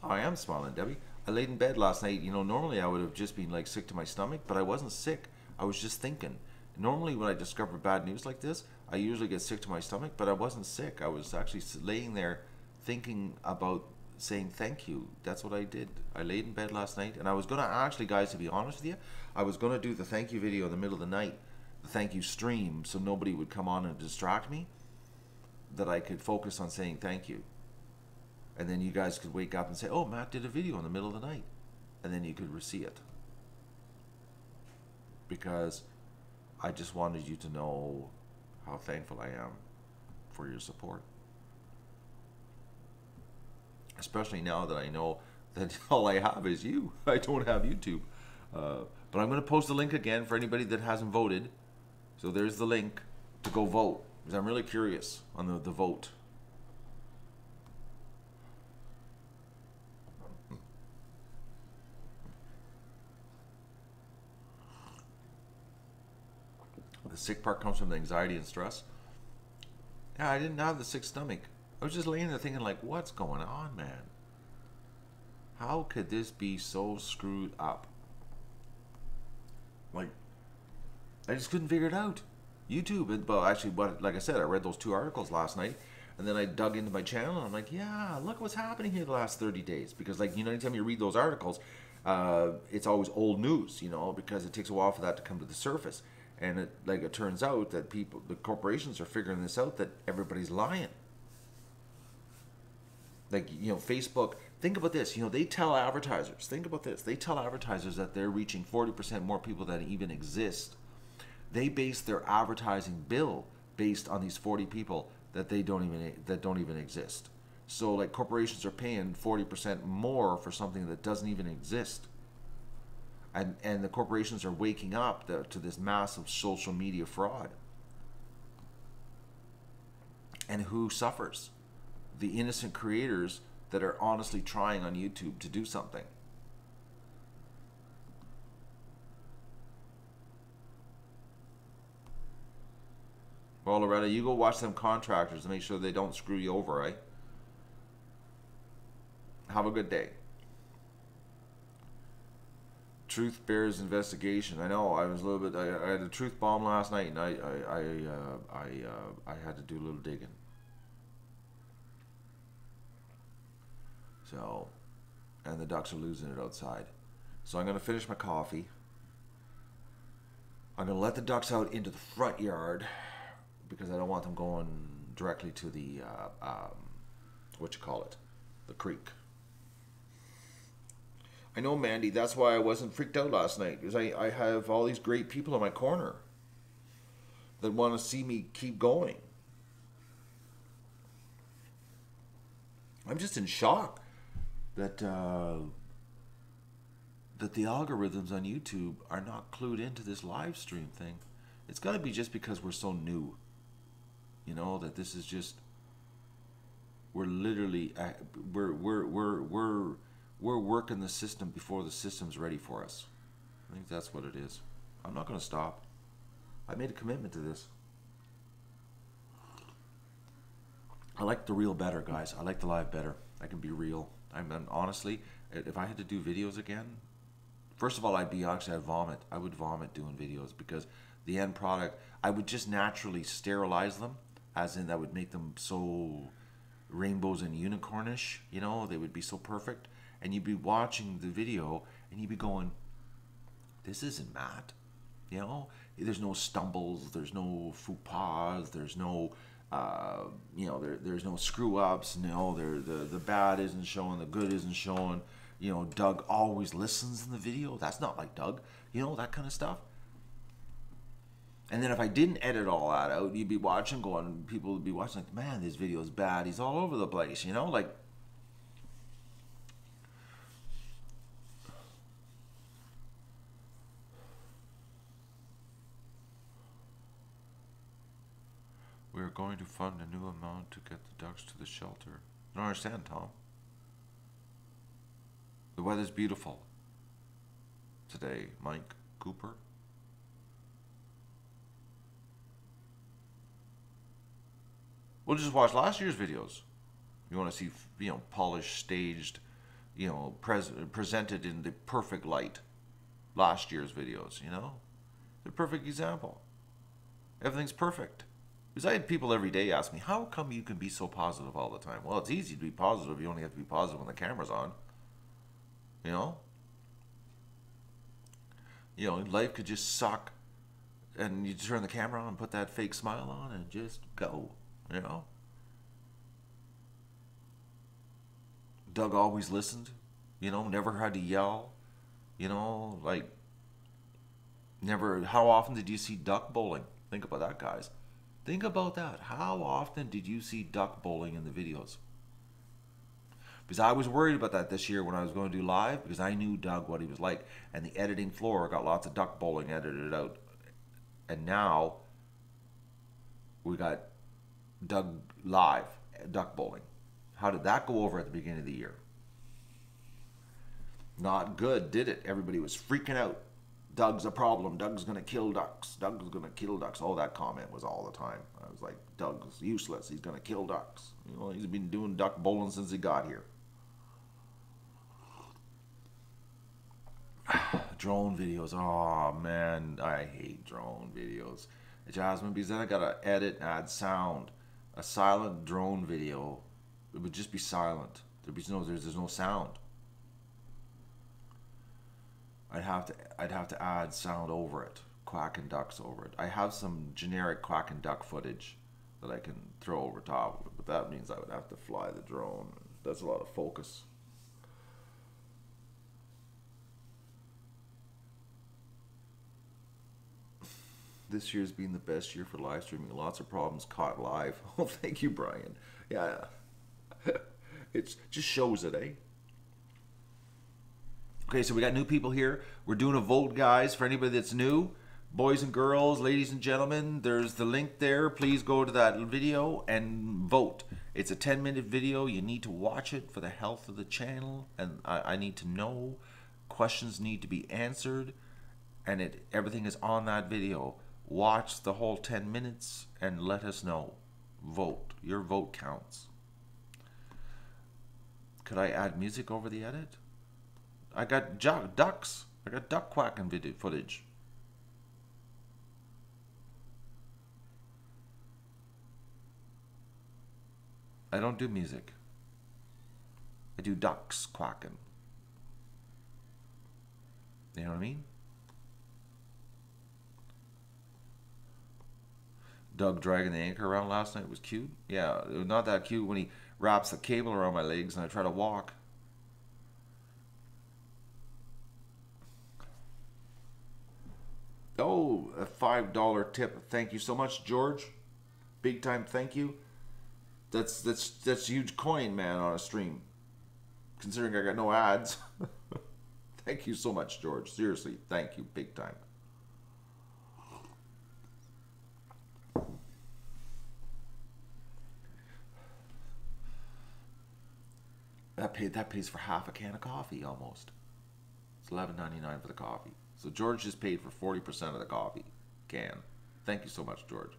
I am smiling, Debbie. I laid in bed last night. You know, normally I would have just been like sick to my stomach, but I wasn't sick. I was just thinking. Normally when I discover bad news like this, I usually get sick to my stomach, but I wasn't sick. I was actually laying there thinking about saying thank you. That's what I did. I laid in bed last night, and I was going to actually, guys, to be honest with you, I was going to do the thank you video in the middle of the night, the thank you stream, so nobody would come on and distract me, that I could focus on saying thank you. And then you guys could wake up and say, oh, Matt did a video in the middle of the night. And then you could see it. Because I just wanted you to know how thankful I am for your support. Especially now that I know that all I have is you. I don't have YouTube. But I'm going to post the link again for anybody that hasn't voted. So there's the link to go vote. Because I'm really curious on the vote. The sick part comes from the anxiety and stress. Yeah, I didn't have the sick stomach. I was just laying there thinking, like, what's going on, man? How could this be so screwed up? Like, I just couldn't figure it out. YouTube, well, actually, like I said, I read those 2 articles last night, and then I dug into my channel, and I'm like, yeah, look what's happening here the last 30 days. Because, like, you know, anytime you read those articles, it's always old news, you know, because it takes a while for that to come to the surface. And it turns out that the corporations are figuring this out, that everybody's lying. Like, Facebook, think about this. They tell advertisers, think about this. They tell advertisers that they're reaching 40% more people than even exist. They base their advertising bill based on these 40 people that don't even exist. So like corporations are paying 40% more for something that doesn't even exist. And the corporations are waking up to this massive social media fraud. And who suffers? The innocent creators that are honestly trying on YouTube to do something. Well, Loretta, you go watch them contractors and make sure they don't screw you over, right? Have a good day. Truth bears investigation. I know I was a little bit. I had a truth bomb last night, and I had to do a little digging. So, and the ducks are losing it outside. So I'm gonna finish my coffee. I'm gonna let the ducks out into the front yard because I don't want them going directly to the the creek. I know, Mandy, that's why I wasn't freaked out last night, because I have all these great people in my corner that want to see me keep going. I'm just in shock that the algorithms on YouTube are not clued into this live stream thing. It's got to be just because we're so new. That this is just, we're literally we're working the system before the system's ready for us. I think that's what it is. I'm not going to stop. I made a commitment to this. I like the real better, guys. I like the live better. I can be real. Honestly, if I had to do videos again, first of all, I'd vomit. I would vomit doing videos, because the end product, I would just naturally sterilize them, as in that would make them so rainbows and unicornish, they would be so perfect. And you'd be watching the video and you'd be going, this isn't Matt. There's no stumbles, there's no faux pas, there's no, there's no screw ups. The bad isn't showing, the good isn't showing. Doug always listens in the video. That's not like Doug, that kind of stuff. And then if I didn't edit all that out, you'd be watching, people would be watching like, man, this video is bad. He's all over the place, like. We are going to fund a new amount to get the ducks to the shelter. I don't understand, Tom. The weather's beautiful today, Mike Cooper. We'll just watch last year's videos. You want to see, polished, staged, presented in the perfect light. Last year's videos, the perfect example. Everything's perfect. Because I had people every day ask me, how come you can be so positive all the time? Well, it's easy to be positive. You only have to be positive when the camera's on. Life could just suck, and you turn the camera on and put that fake smile on and just go. Doug always listened. Never had to yell. Never. How often did you see duck bowling? Think about that, guys. Think about that. How often did you see duck bowling in the videos? Because I was worried about that this year when I was going to do live, because I knew Doug, what he was like. And the editing floor got lots of duck bowling edited out. And now we got Doug live, duck bowling. How did that go over at the beginning of the year? Not good, did it? Everybody was freaking out. Doug's a problem. Doug's going to kill ducks. Doug's going to kill ducks. Oh, that comment was all the time. I was like, Doug's useless. He's going to kill ducks. He's been doing duck bowling since he got here. Drone videos. Oh, man. I hate drone videos. Jasmine, because then I got to edit and add sound. A silent drone video, it would just be silent. There's no sound. I'd have to add sound over it. Of quacking ducks over it. I have some generic quacking duck footage that I can throw over top of it, but that means I would have to fly the drone. That's a lot of focus. This year's been the best year for live streaming. Lots of problems caught live. Oh, thank you, Brian. Yeah. It just shows it, eh? Okay, so we got new people here. We're doing a vote, guys, for anybody that's new. Boys and girls, ladies and gentlemen, there's the link there. Please go to that video and vote. It's a 10-minute video. You need to watch it for the health of the channel. And I need to know. Questions need to be answered. And everything is on that video. Watch the whole 10 minutes and let us know. Vote. Your vote counts. Could I add music over the edit? I got ducks. I got duck quacking video footage. I don't do music. I do ducks quacking. You know what I mean? Doug dragging the anchor around last night was cute. Yeah, it was not that cute when he wraps the cable around my legs and I try to walk. Oh, a $5 tip. Thank you so much, George. Big time thank you. That's huge coin, man, on a stream. Considering I got no ads. Thank you so much, George. Seriously, thank you, big time. That pays for half a can of coffee almost. It's $11.99 for the coffee. So George just paid for 40% of the coffee can. Thank you so much, George.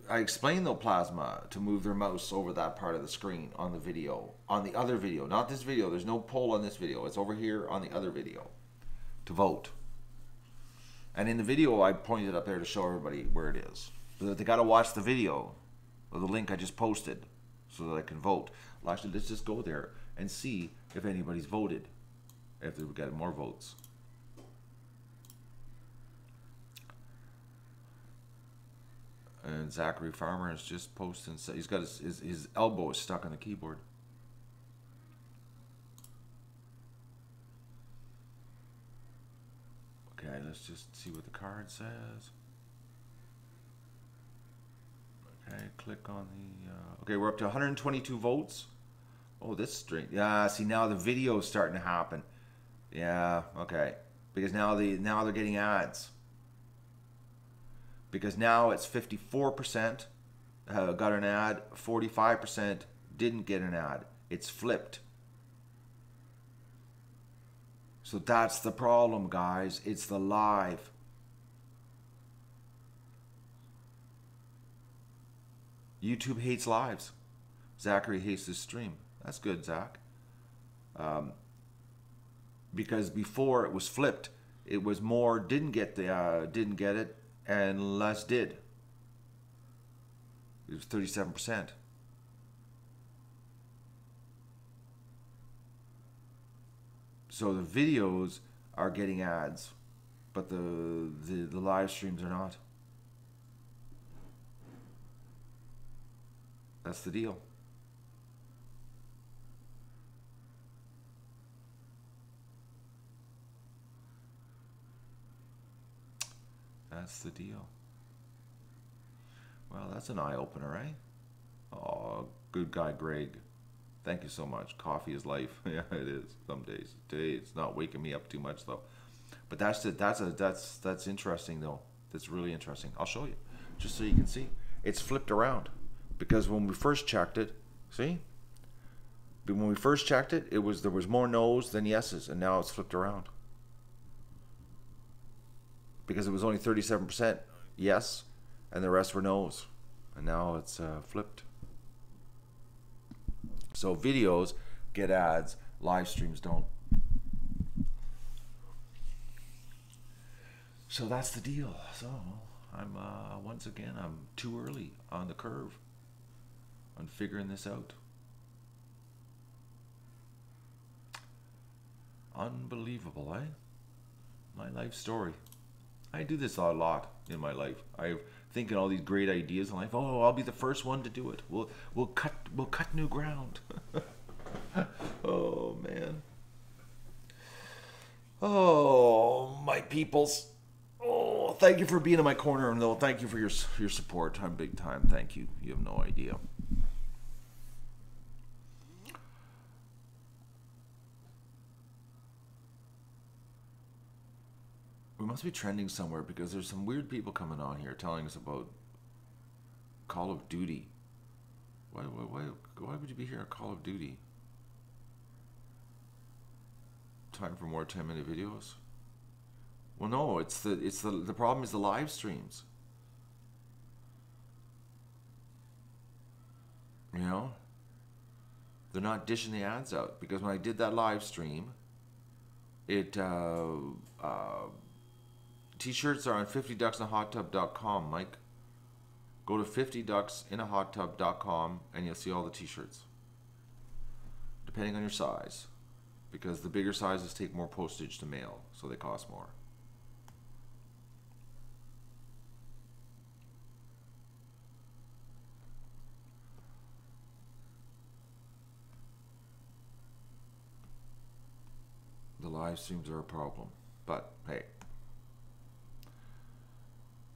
I explained though Plasma to move their mouse over that part of the screen on the video. On the other video, not this video. There's no poll on this video. It's over here on the other video to vote. And in the video, I pointed up there to show everybody where it is. But they got to watch the video or the link I just posted so that I can vote. Well, actually, let's just go there and see if anybody's voted. If we've got more votes. And Zachary Farmer is just posting. He's got his elbow is stuck on the keyboard. Okay, let's just see what the card says. Okay, click on the... okay, we're up to 122 votes. Oh, this string. Yeah, see, now the video is starting to happen. Yeah, okay. Because now they're getting ads. Because now it's 54% got an ad, 45% didn't get an ad. It's flipped. So that's the problem, guys. It's the live. YouTube hates lives. Zachary hates this stream. That's good, Zach. Because before it was flipped, it was more didn't get it, and less did. It was 37%. So the videos are getting ads, but the live streams are not. That's the deal. That's the deal. Well, that's an eye-opener, right? Oh, good guy, Greg. Thank you so much. Coffee is life. Yeah, it is. Some days. Today, it's not waking me up too much, though. But that's interesting, though. That's really interesting. I'll show you, just so you can see. It's flipped around, because when we first checked it, see? But when we first checked it, there was more no's than yeses, and now it's flipped around. Because it was only 37% yes, and the rest were no's. And now it's flipped. So videos get ads, live streams don't. So that's the deal. So I'm once again, I'm too early on the curve on figuring this out. Unbelievable, eh? My life story. I do this a lot in my life. I think of all these great ideas in life. Oh, I'll be the first one to do it. We'll cut new ground. Oh man. Oh, my peoples. Oh, thank you for being in my corner, and though thank you for your support. I'm big time. Thank you. You have no idea. We must be trending somewhere because there's some weird people coming on here telling us about Call of Duty. Why would you be here at Call of Duty? Time for more 10-minute videos? Well, no, the problem is the live streams. You know? They're not dishing the ads out because when I did that live stream, t-shirts are on 50ducksinahot.com, Mike. Go to 50ducksinahot.com and you'll see all the t-shirts. Depending on your size. Because the bigger sizes take more postage to mail, so they cost more. The live streams are a problem, but hey.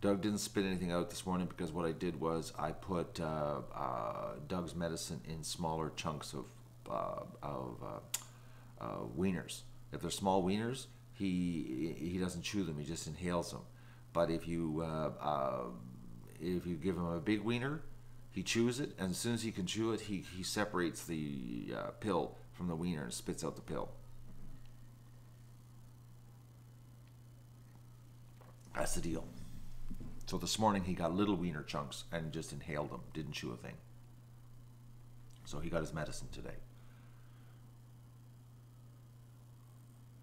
Doug didn't spit anything out this morning because what I did was I put Doug's medicine in smaller chunks of wieners. If they're small wieners, he doesn't chew them; he just inhales them. But if you give him a big wiener, he chews it, and as soon as he can chew it, he separates the pill from the wiener and spits out the pill. That's the deal. So this morning he got little wiener chunks and just inhaled them, didn't chew a thing. So he got his medicine today.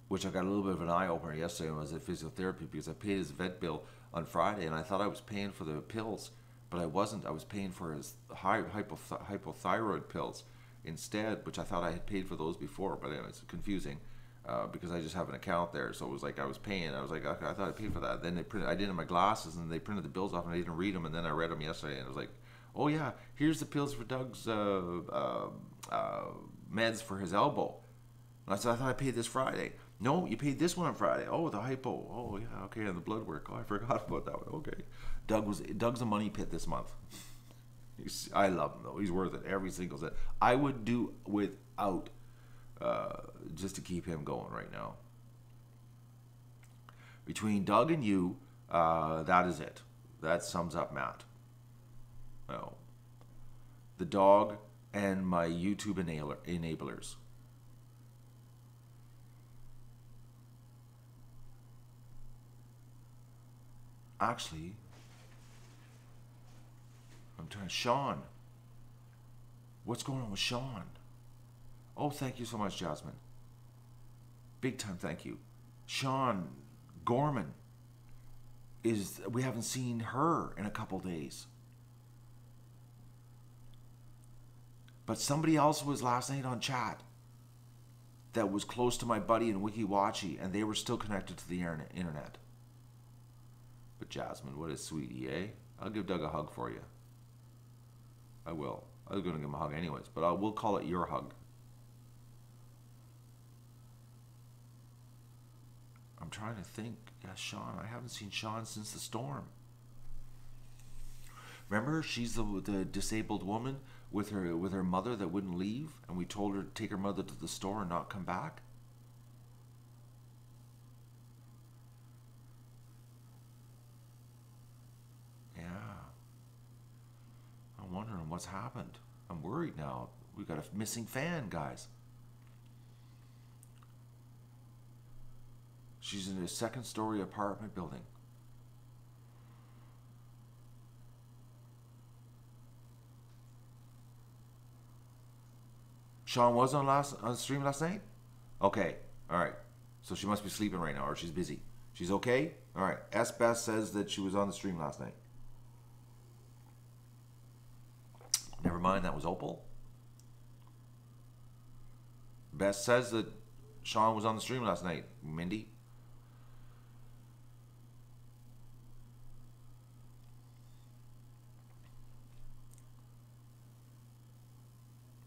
Which I got a little bit of an eye-opener yesterday when I was at physiotherapy because I paid his vet bill on Friday and I thought I was paying for the pills, but I wasn't. I was paying for his hypothyroid pills instead, which I thought I had paid for those before, but anyway, it's confusing. Because I just have an account there, so it was like I was paying. I was like, okay, I thought I paid for that. Then I did it in my glasses, and they printed the bills off, and I didn't read them. And then I read them yesterday, and I was like, oh yeah, here's the pills for Doug's meds for his elbow. And I said, I thought I paid this Friday. No, you paid this one on Friday. Oh, the hypo. Oh yeah, okay, and the blood work. Oh, I forgot about that one. Okay, Doug's a money pit this month. I love him though. He's worth it every single cent. I would do without. Just to keep him going right now. Between Doug and you, that is it. That sums up Matt. Well, the dog and my YouTube enablers. Actually, I'm trying. Sean. What's going on with Sean? Oh, thank you so much, Jasmine. Big time thank you. Sean Gorman we haven't seen her in a couple days. But somebody else was last night on chat that was close to my buddy in WikiWatchy, and they were still connected to the internet. But Jasmine, what a sweetie, eh? I'll give Doug a hug for you. I will. I was going to give him a hug anyways, but we'll call it your hug. I'm trying to think. Yeah, Sean. I haven't seen Sean since the storm. Remember, she's the disabled woman with her mother that wouldn't leave, and we told her to take her mother to the store and not come back. Yeah. I'm wondering what's happened. I'm worried now. We've got a missing fan, guys. She's in a second-story apartment building. Sean was on stream last night? Okay, all right. So she must be sleeping right now, or she's busy. She's okay? All right. S. Beth says that she was on the stream last night. Never mind, that was Opal. Beth says that Sean was on the stream last night. Mindy.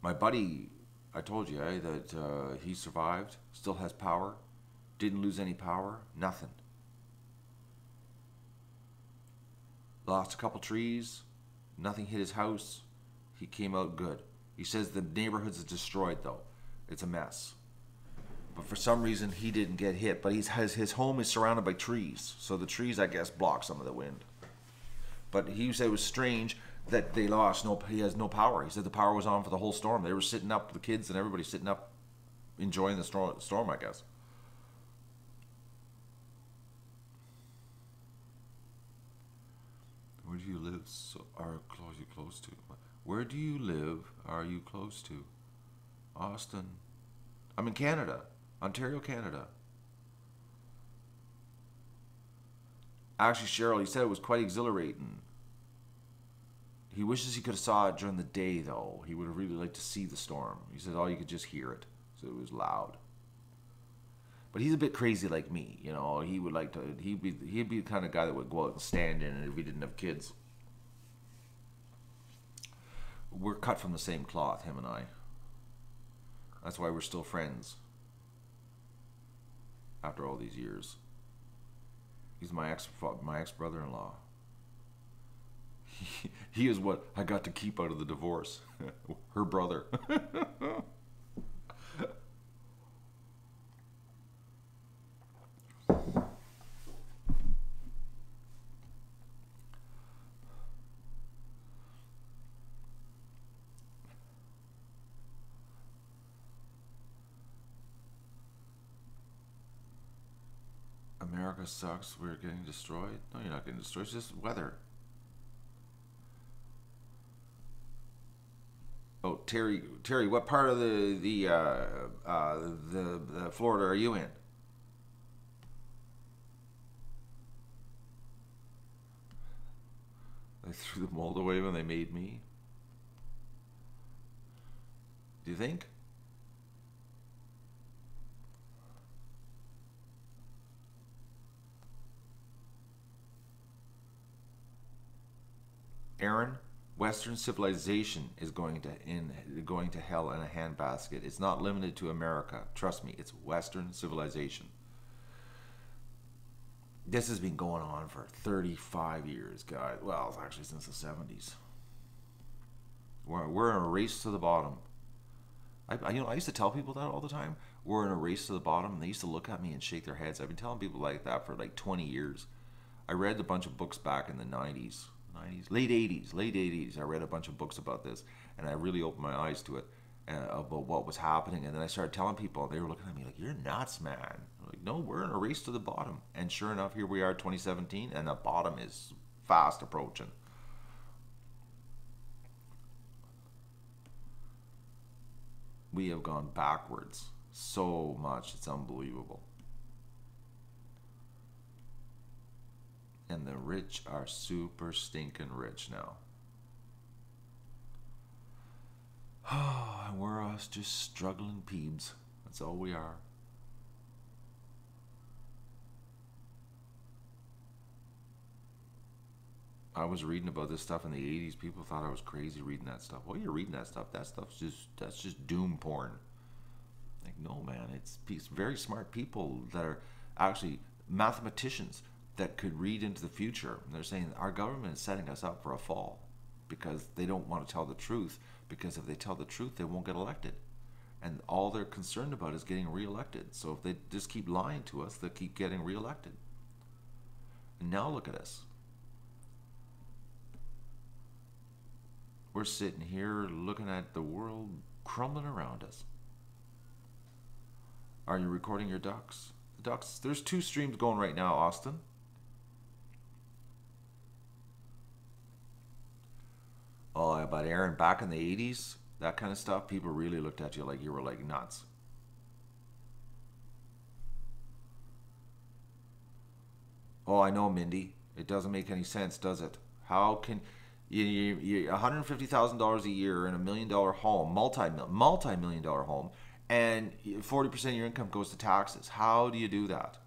My buddy, I told you, that he survived, still has power, didn't lose any power, nothing. Lost a couple trees, nothing hit his house, he came out good. He says the neighborhood's destroyed though, it's a mess. But for some reason he didn't get hit, but his home is surrounded by trees, so the trees, I guess, block some of the wind. But he said it was strange that they lost he has no power. He said the power was on for the whole storm. They were sitting up, the kids and everybody sitting up enjoying the storm, I guess. Where do you live? Are you close to? Where do you live? Are you close to? Austin. I'm in Canada, Ontario, Canada. Actually, Cheryl, he said it was quite exhilarating. He wishes he could have saw it during the day, though. He would have really liked to see the storm. He said, oh, you could just hear it, so it was loud. But he's a bit crazy like me, you know. He would like to. He'd be the kind of guy that would go out and stand in it if he didn't have kids. We're cut from the same cloth, him and I. That's why we're still friends after all these years. He's my ex brother-in-law. He is what I got to keep out of the divorce. Her brother. America sucks. We're getting destroyed. No, you're not getting destroyed. It's just weather. Oh, Terry, what part of the Florida are you in? They threw the mold away when they made me. Do you think? Aaron, Western civilization is going to hell in a handbasket. It's not limited to America. Trust me, it's Western civilization. This has been going on for 35 years, guys. Well, it's actually since the 70s. We're in a race to the bottom. I used to tell people that all the time. We're in a race to the bottom, and they used to look at me and shake their heads. I've been telling people like that for like 20 years. I read a bunch of books back in the 90s. Late 80s, I read a bunch of books about this, and I really opened my eyes to it, about what was happening. And then I started telling people, and they were looking at me like, you're nuts, man. I'm like, no, we're in a race to the bottom. And sure enough, here we are, 2017, and the bottom is fast approaching. We have gone backwards so much, it's unbelievable. And the rich are super stinking rich now. Oh, and we're us just struggling peebs. That's all we are. I was reading about this stuff in the 80s. People thought I was crazy reading that stuff. Well, you're reading that stuff. That's just doom porn. Like, no, man. It's very smart people that are actually mathematicians that could read into the future. And they're saying our government is setting us up for a fall because they don't want to tell the truth, because if they tell the truth, they won't get elected. And all they're concerned about is getting reelected. So if they just keep lying to us, they'll keep getting reelected. And now look at us. We're sitting here looking at the world crumbling around us. Are you recording your ducks? The ducks, there's 2 streams going right now, Austin. Oh, but Aaron, back in the 80s, that kind of stuff, people really looked at you like you were like nuts. Oh, I know, Mindy. It doesn't make any sense, does it? How can you $150,000 a year in $1 million home, multi-million dollar home, and 40% of your income goes to taxes. How do you do that?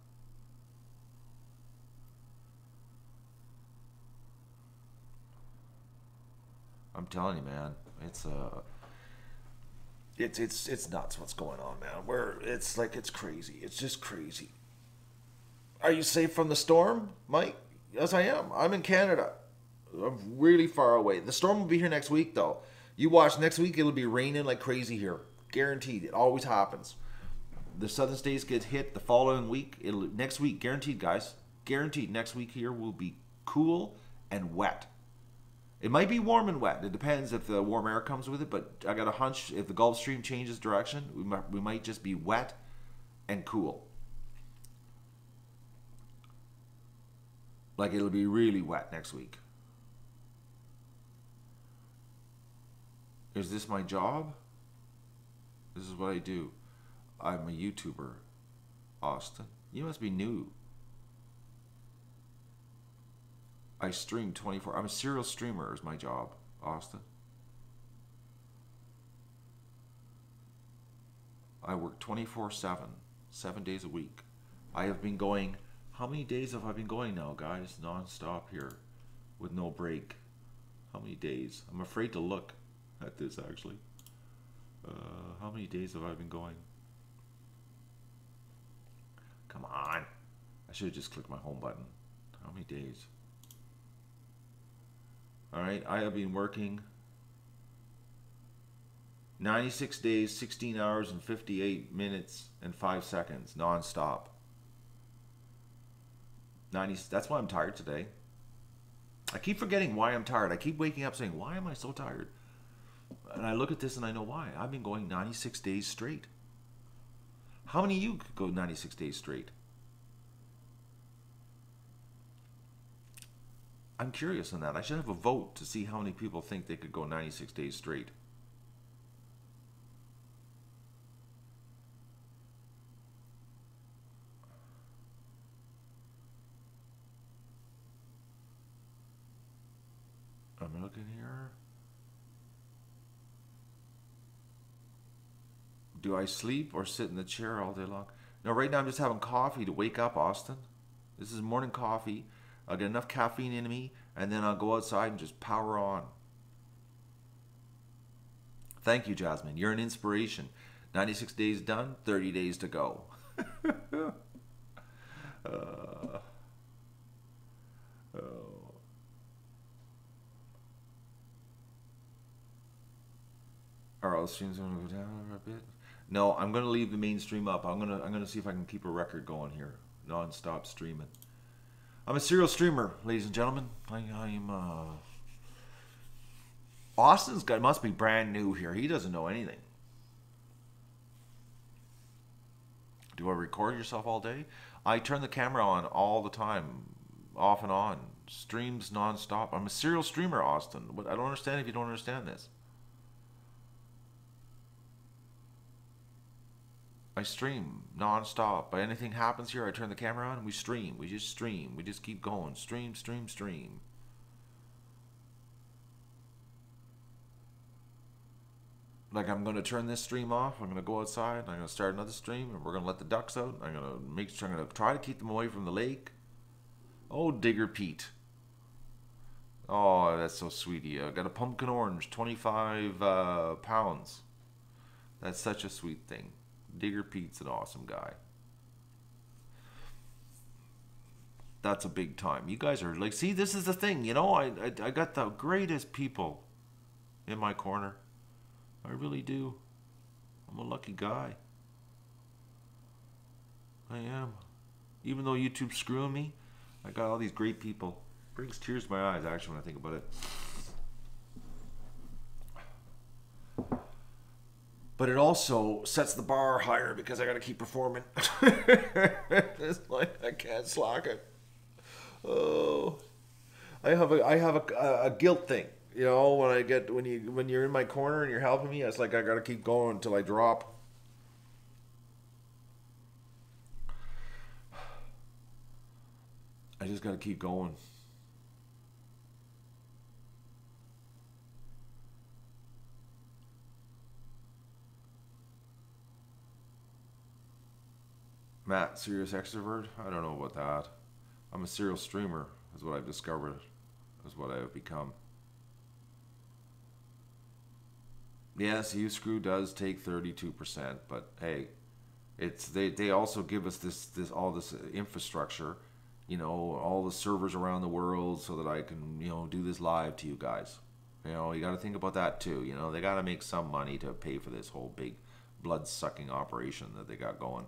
I'm telling you, man, it's nuts what's going on, man. It's crazy. It's just crazy. Are you safe from the storm, Mike? Yes, I am. I'm in Canada. I'm really far away. The storm will be here next week, though. You watch next week, it'll be raining like crazy here. Guaranteed. It always happens. The southern states get hit the following week. Next week, guaranteed, guys. Guaranteed. Next week here will be cool and wet. It might be warm and wet. It depends if the warm air comes with it, but I got a hunch if the Gulf Stream changes direction, we might just be wet and cool. Like it'll be really wet next week. Is this my job? This is what I do. I'm a YouTuber, Austin. You must be new. I stream 24. I'm a serial streamer is my job, Austin. I work 24/7, 7 days a week. I have been going, how many days have I been going now, guys? Non-stop here with no break. How many days? I'm afraid to look at this, actually. How many days have I been going? Come on. I should have just clicked my home button. How many days? Alright, I have been working 96 days, 16 hours, and 58 minutes and 5 seconds, non-stop. That's why I'm tired today. I keep forgetting why I'm tired. I keep waking up saying, why am I so tired? And I look at this and I know why. I've been going 96 days straight. How many of you could go 96 days straight? I'm curious on that. I should have a vote to see how many people think they could go 96 days straight. I'm looking here. Do I sleep or sit in the chair all day long? No, right now I'm just having coffee to wake up, Austin. This is morning coffee. I'll get enough caffeine in me, and then I'll go outside and just power on. Thank you, Jasmine. You're an inspiration. 96 days done, 30 days to go. Are all streams going to go down a bit? No, I'm going to leave the main stream up. I'm gonna see if I can keep a record going here, non-stop streaming. I'm a serial streamer, ladies and gentlemen. I'm Austin's guy must be brand new here. He doesn't know anything. Do I record yourself all day? I turn the camera on all the time, off and on. Streams non-stop. I'm a serial streamer, Austin. I don't understand if you don't understand this. I stream non-stop. But anything happens here, I turn the camera on and we stream. We just stream. We just keep going. Stream, stream, stream. Like I'm going to turn this stream off. I'm going to go outside. I'm going to start another stream and we're going to let the ducks out. I'm going to try to keep them away from the lake. Oh, Digger Pete. Oh, that's so sweet of you. I got a pumpkin orange, 25 pounds. That's such a sweet thing. Digger Pete's an awesome guy. That's a big time. You guys are like, see, this is the thing, you know, I got the greatest people in my corner. I really do. I'm a lucky guy. I am. Even though YouTube's screwing me, I got all these great people. Brings tears to my eyes, actually, when I think about it. But it also sets the bar higher because I got to keep performing. It's like I can't slack it. Oh, I have a guilt thing, you know. When you're in my corner and you're helping me, it's like I got to keep going until I drop. I just got to keep going. Matt, serious extrovert? I don't know about that. I'm a serial streamer, is what I've discovered, is what I have become. Yes, U screw does take 32%, but hey, it's they also give us all this infrastructure, you know, all the servers around the world so that I can, you know, do this live to you guys. You know, you got to think about that too. You know, they got to make some money to pay for this whole big blood sucking operation that they got going.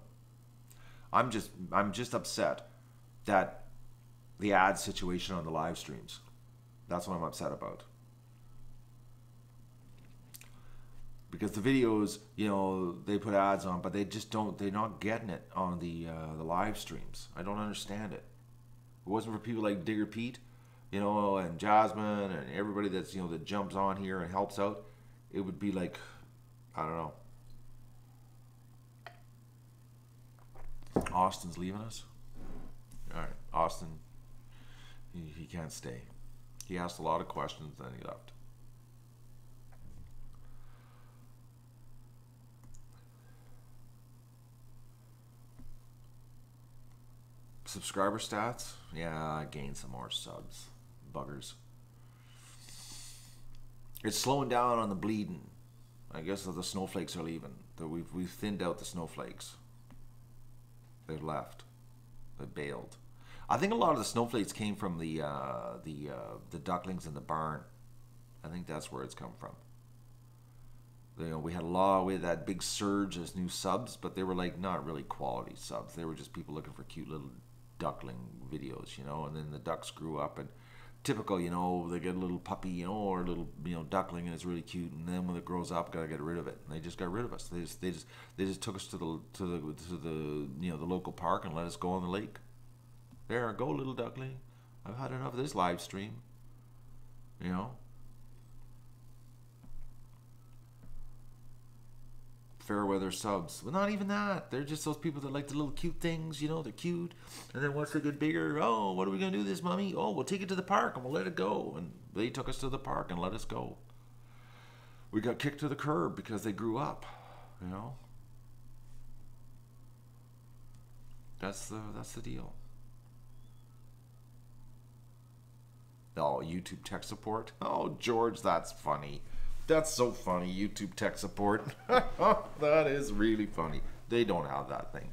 I'm just upset that the ad situation on the live streams. That's what I'm upset about. Because the videos, you know, they put ads on, but they just don't. They're not getting it on the live streams. I don't understand it. If it wasn't for people like Digger Pete, you know, and Jasmine and everybody that's, you know, that jumps on here and helps out, it would be like, I don't know. Austin's leaving us. All right, Austin, he can't stay. He asked a lot of questions, then he left. Subscriber stats? Yeah, I gained some more subs. Buggers. It's slowing down on the bleeding. I guess that the snowflakes are leaving. That we've thinned out the snowflakes. They've left. They bailed. I think a lot of the snowflakes came from the ducklings in the barn. I think that's where it's come from. You know, we had that big surge as new subs, but they were like not really quality subs. They were just people looking for cute little duckling videos, you know. And then the ducks grew up, and typical, you know, they get a little puppy, you know, or a little, you know, duckling, and it's really cute. And then when it grows up, gotta get rid of it. And they just got rid of us. They just took us to the you know, the local park and let us go on the lake. There, go little duckling. I've had enough of this live stream. You know. Fairweather subs. Well, not even that. They're just those people that like the little cute things, you know, they're cute. And then once they get bigger, oh, what are we going to do with this, mommy? Oh, we'll take it to the park and we'll let it go. And they took us to the park and let us go. We got kicked to the curb because they grew up, you know. That's the deal. Oh, YouTube tech support. Oh, George, that's funny. That's so funny, YouTube tech support. That is really funny. They don't have that thing.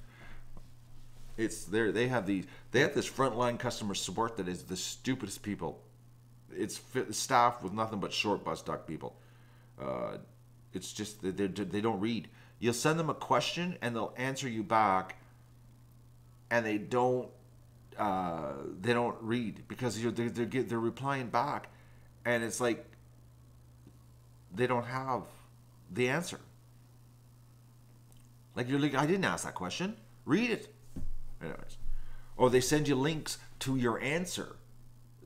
It's there. They have this frontline customer support that is the stupidest people. It's staffed with nothing but short bus duck people. It's just they don't read. You'll send them a question and they'll answer you back, and they don't read because they're replying back, and it's like, they don't have the answer. Like, you're like, I didn't ask that question. Read it. Anyways. Or they send you links to your answer.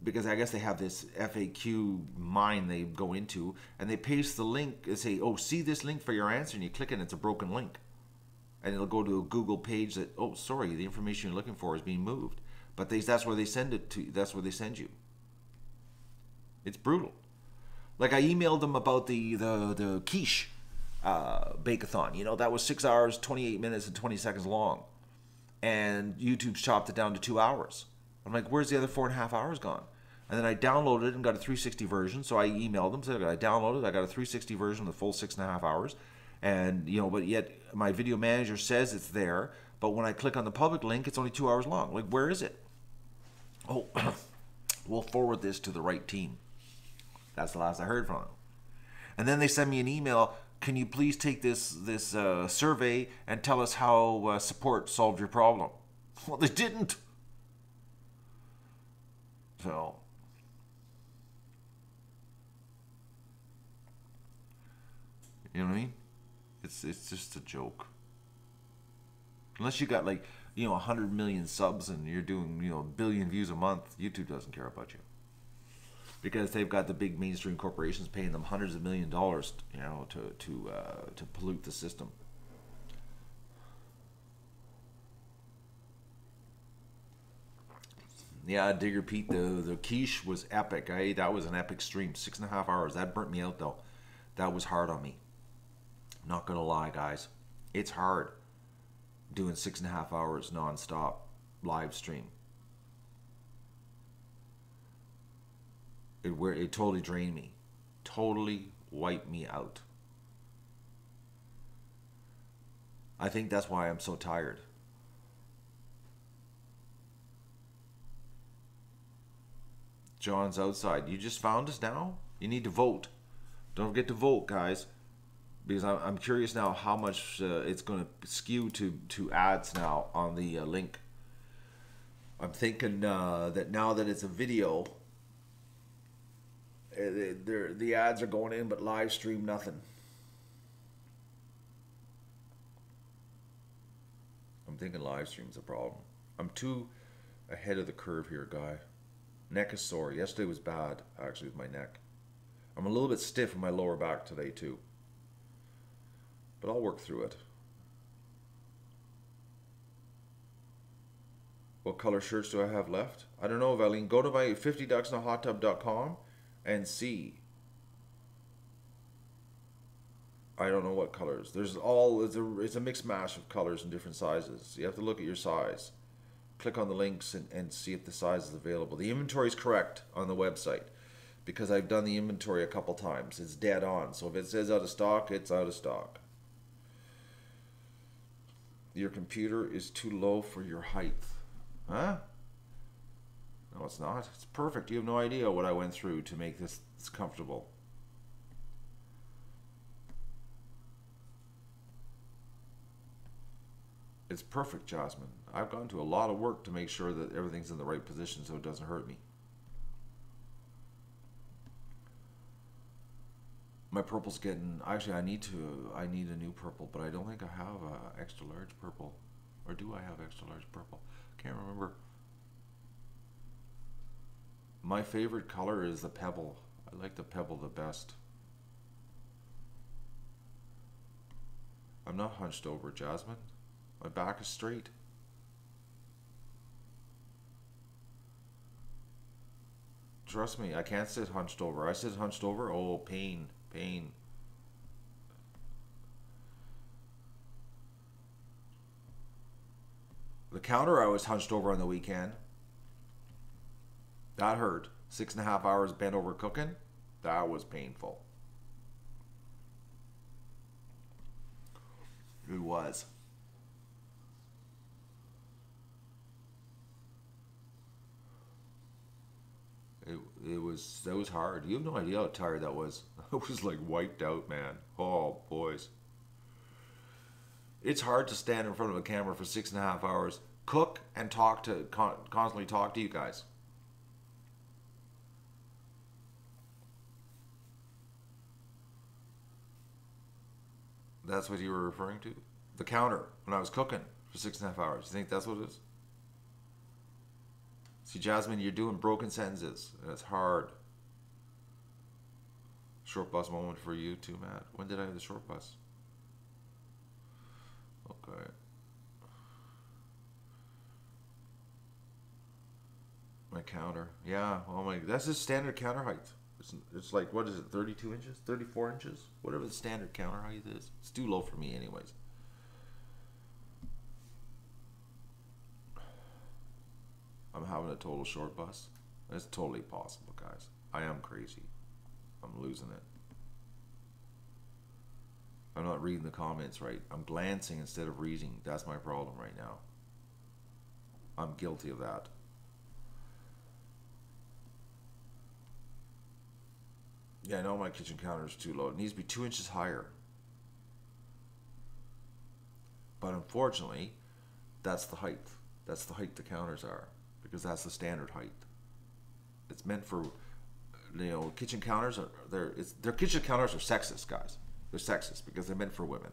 Because I guess they have this FAQ mine they go into. And they paste the link and say, oh, see this link for your answer. And you click it and it's a broken link. And it'll go to a Google page that, oh, sorry, the information you're looking for is being moved. But that's where they send it to. That's where they send you. It's brutal. Like, I emailed them about the quiche bake-a-thon. You know, that was 6 hours, 28 minutes, and 20 seconds long. And YouTube chopped it down to 2 hours. I'm like, where's the other 4.5 hours gone? And then I downloaded it and got a 360 version. So I emailed them, said I downloaded, I got a 360 version of the full 6.5 hours. And, you know, but yet my video manager says it's there. But when I click on the public link, it's only 2 hours long. Like, where is it? Oh, we'll forward this to the right team. That's the last I heard from them. And then they send me an email. Can you please take this survey and tell us how support solved your problem? Well, they didn't. So, you know what I mean? It's just a joke. Unless you got, like, you know, 100 million subs and you're doing, you know, 1 billion views a month, YouTube doesn't care about you. Because they've got the big mainstream corporations paying them hundreds of $millions, you know, to pollute the system. Yeah, Digger Pete, the quiche was epic. That was an epic stream, 6.5 hours. That burnt me out though. That was hard on me. Not gonna lie, guys, it's hard. doing 6.5 hours non-stop live stream. It totally drained me. Totally wiped me out. I think that's why I'm so tired. John's outside. You just found us now? You need to vote. Don't forget to vote, guys. Because I'm curious now how much it's going to skew to ads now on the link. I'm thinking that now that it's a video, the ads are going in, but live stream nothing. I'm thinking live stream's a problem. I'm too ahead of the curve here, guy. Neck is sore. Yesterday was bad, actually, with my neck. I'm a little bit stiff in my lower back today, too. But I'll work through it. What color shirts do I have left? I don't know, Valine. Go to my 50ducksinahot.com and see. I don't know what colors. It's a mixed mash of colors and different sizes. You have to look at your size. Click on the links and see if the size is available. The inventory is correct on the website because I've done the inventory a couple times. It's dead on. So if it says out of stock, it's out of stock. Your computer is too low for your height. Huh? No, it's not. It's perfect. You have no idea what I went through to make this comfortable. It's perfect, Jasmine. I've gone to a lot of work to make sure that everything's in the right position so it doesn't hurt me. My purple's getting... Actually, I need a new purple, but I don't think I have a extra large purple. Or do I have extra large purple? Can't remember. My favorite color is the pebble. I like the pebble the best. I'm not hunched over, Jasmine. My back is straight. Trust me, I can't sit hunched over. I sit hunched over, oh, pain, pain. The counter I was hunched over on the weekend. That hurt. 6.5 hours bent over cooking. That was painful. It was. That was hard. You have no idea how tired that was. I was like wiped out, man. Oh, boys. It's hard to stand in front of a camera for 6.5 hours, cook and constantly talk to you guys. That's what you were referring to? The counter when I was cooking for 6.5 hours. You think that's what it is? See, Jasmine, you're doing broken sentences, and it's hard. Short bus moment for you too, Matt. When did I have the short bus? Okay. My counter. Yeah, oh my, that's the standard counter height. It's like, what is it, 32 inches? 34 inches? Whatever the standard counter height is. It's too low for me anyways. I'm having a total short bus. It's totally possible, guys. I am crazy. I'm losing it. I'm not reading the comments right. I'm glancing instead of reading. That's my problem right now. I'm guilty of that. Yeah, I know my kitchen counter is too low. It needs to be 2 inches higher. But unfortunately, that's the height. That's the height the counters are. Because that's the standard height. It's meant for, you know, kitchen counters are their kitchen counters are sexist, guys. They're sexist because they're meant for women.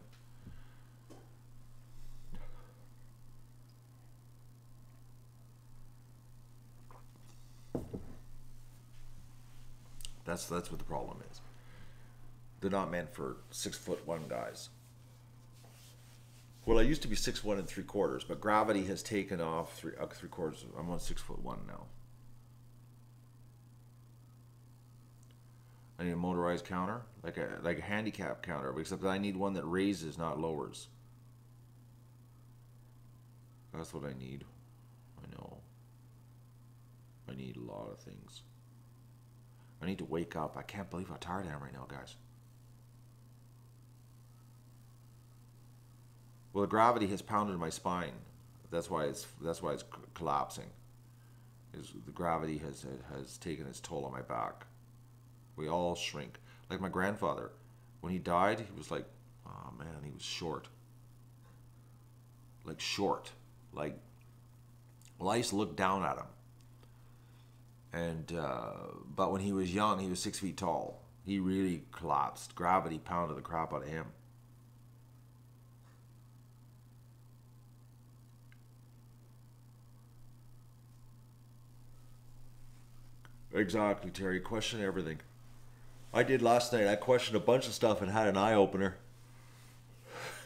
That's what the problem is. They're not meant for 6'1" guys. Well, I used to be 6'1"3/4", but gravity has taken off 3/4. I'm on 6'1" now. I need a motorized counter, like a handicap counter, except that I need one that raises, not lowers. That's what I need. I know. I need a lot of things. I need to wake up. I can't believe how tired I am right now, guys. Well, the gravity has pounded my spine. That's why it's collapsing. The gravity has taken its toll on my back. We all shrink. Like my grandfather, when he died, he was like, oh man, he was short. Like short. Like, well, I used to look down at him. And but when he was young, he was 6 feet tall. He really collapsed. Gravity pounded the crap out of him. Exactly, Terry. Question everything. I did last night. I questioned a bunch of stuff and had an eye opener.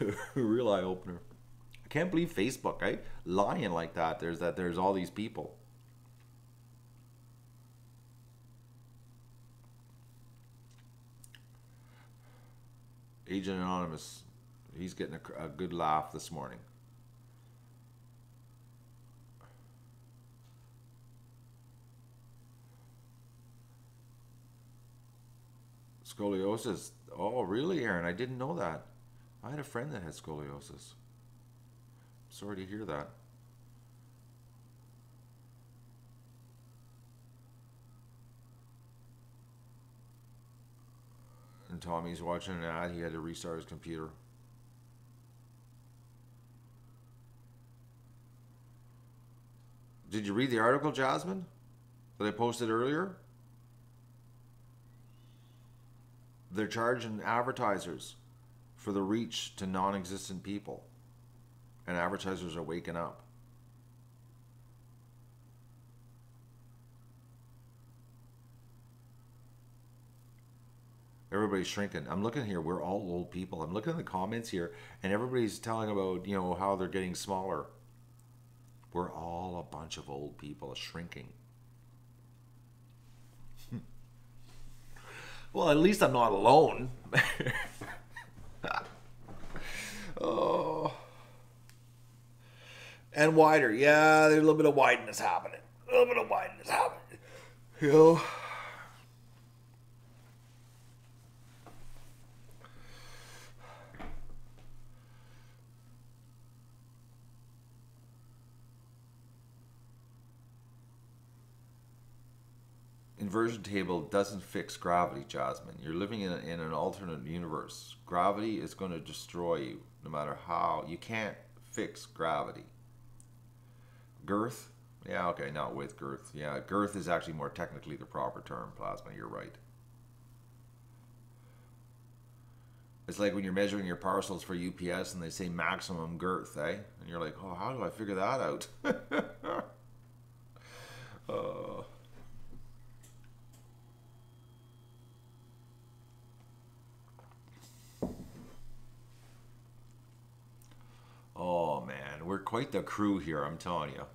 A real eye opener. I can't believe Facebook, right? Lying like that. There's all these people. Agent Anonymous, he's getting a good laugh this morning. Scoliosis. Oh, really, Aaron? I didn't know that. I had a friend that had scoliosis. Sorry to hear that. And Tommy's watching an ad. He had to restart his computer. Did you read the article, Jasmine, that I posted earlier? They're charging advertisers for the reach to non-existent people. And advertisers are waking up. Everybody's shrinking. I'm looking here. We're all old people. I'm looking at the comments here, and everybody's telling about, how they're getting smaller. We're all a bunch of old people shrinking. Well, at least I'm not alone. Oh. And wider. Yeah, there's a little bit of wideness happening. Inversion table doesn't fix gravity, Jasmine. You're living in an alternate universe. Gravity is going to destroy you no matter how. You can't fix gravity. Girth? Yeah, okay, not with girth. Yeah, girth is actually more technically the proper term, Plasma. You're right. It's like when you're measuring your parcels for UPS and they say maximum girth, eh? And you're like, oh, how do I figure that out? Oh man, we're quite the crew here, I'm telling you.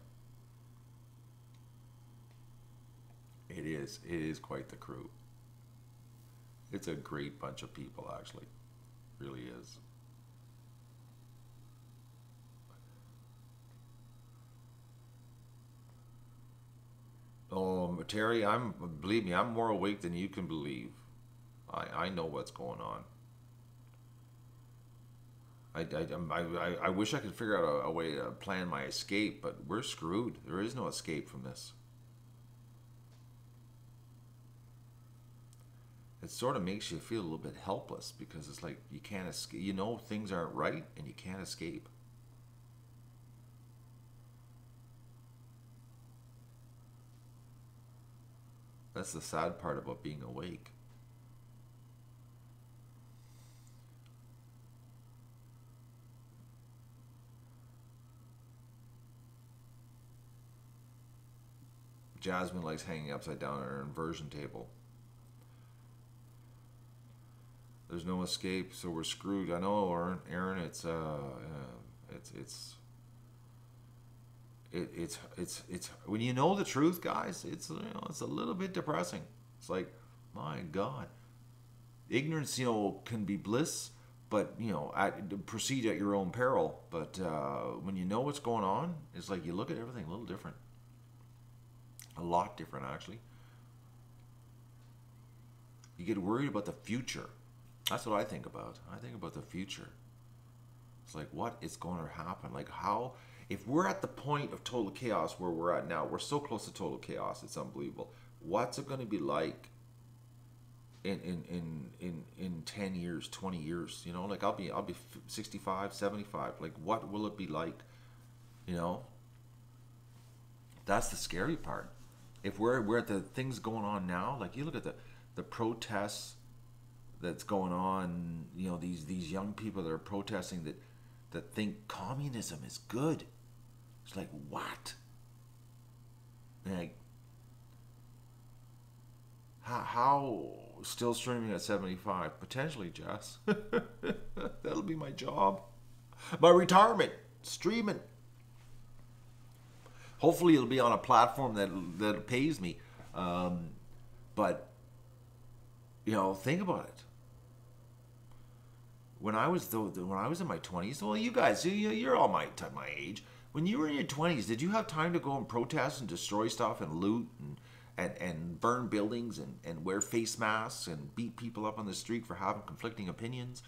It is quite the crew. It's a great bunch of people, actually. It really is. Oh, Terry, believe me, I'm more awake than you can believe. I know what's going on. I wish I could figure out a way to plan my escape, but we're screwed. There is no escape from this. It sort of makes you feel a little bit helpless because it's like you can't escape. You know things aren't right and you can't escape. That's the sad part about being awake. Jasmine likes hanging upside down on her inversion table. There's no escape, so we're screwed. I know, Aaron. It's when you know the truth, guys. It's a little bit depressing. It's like, my God, ignorance, can be bliss, but proceed at your own peril. But when you know what's going on, it's like you look at everything a little different, a lot different actually. You get worried about the future. That's what I think about. I think about the future. It's like, what is going to happen? Like, how, if we're at the point of total chaos where we're at now, we're so close to total chaos, it's unbelievable. What's it going to be like in 10 years, 20 years? Like I'll be 65, 75. Like, what will it be like? That's the scary part. If we're at the things going on now, like you look at the protests that's going on, these young people that are protesting that think communism is good. It's like, what? Like, how still streaming at 75? Potentially, Jess. That'll be my job. My retirement, streaming. Hopefully it'll be on a platform that pays me. But, think about it. When I was in my 20s, well, you guys, you're all my age. When you were in your 20s, did you have time to go and protest and destroy stuff and loot and burn buildings and wear face masks and beat people up on the street for having conflicting opinions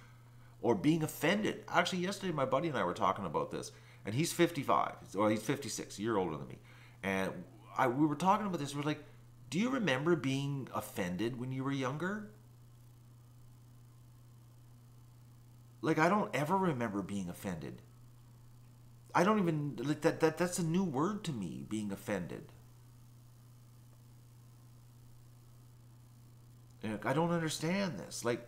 or being offended? Actually, yesterday my buddy and I were talking about this, and he's 55, or he's 56, a year older than me, and we were talking about this. We're like, do you remember being offended when you were younger? Like, I don't ever remember being offended. I don't even, like, that's a new word to me, being offended. I don't understand this. Like,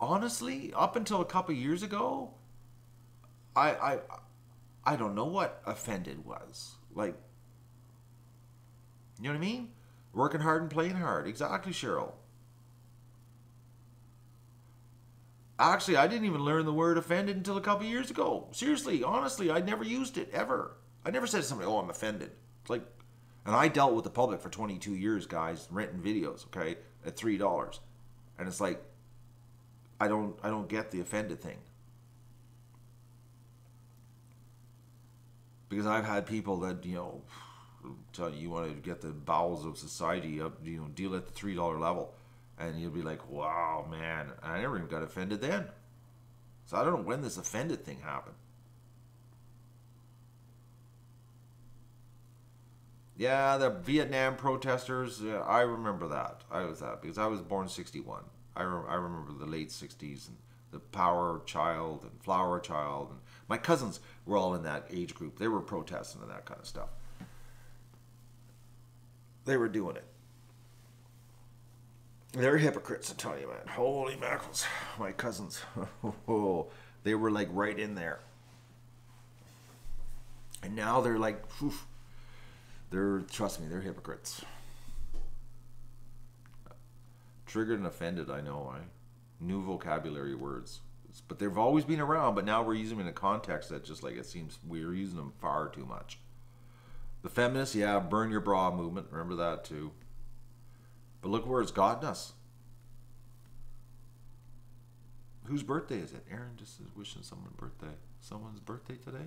honestly, up until a couple years ago, I don't know what offended was. Like, you know what I mean? Working hard and playing hard. Exactly, Cheryl. Actually, I didn't even learn the word offended until a couple years ago. Seriously, honestly, I never used it, ever. I never said to somebody, oh, I'm offended. It's like, and I dealt with the public for 22 years, guys, renting videos, okay, at $3. And it's like, I don't get the offended thing. Because I've had people that, tell you want to get the bowels of society up, deal at the $3 level. And you'll be like, wow, man, I never even got offended then. So I don't know when this offended thing happened. Yeah, the Vietnam protesters, I remember that. I was that because I was born 61. I remember the late 60s and the Power Child and Flower Child. And my cousins were all in that age group. They were protesting and that kind of stuff. They were doing it. They're hypocrites, I tell you, man. Holy mackerels. My cousins. They were like right in there. And now they're like, trust me, they're hypocrites. Triggered and offended, I know. New vocabulary words. But they've always been around, but now we're using them in a context that just like it seems we're using them far too much. The feminists, yeah, burn your bra movement. Remember that too. But look where it's gotten us. Whose birthday is it? Aaron just is wishing someone's birthday today?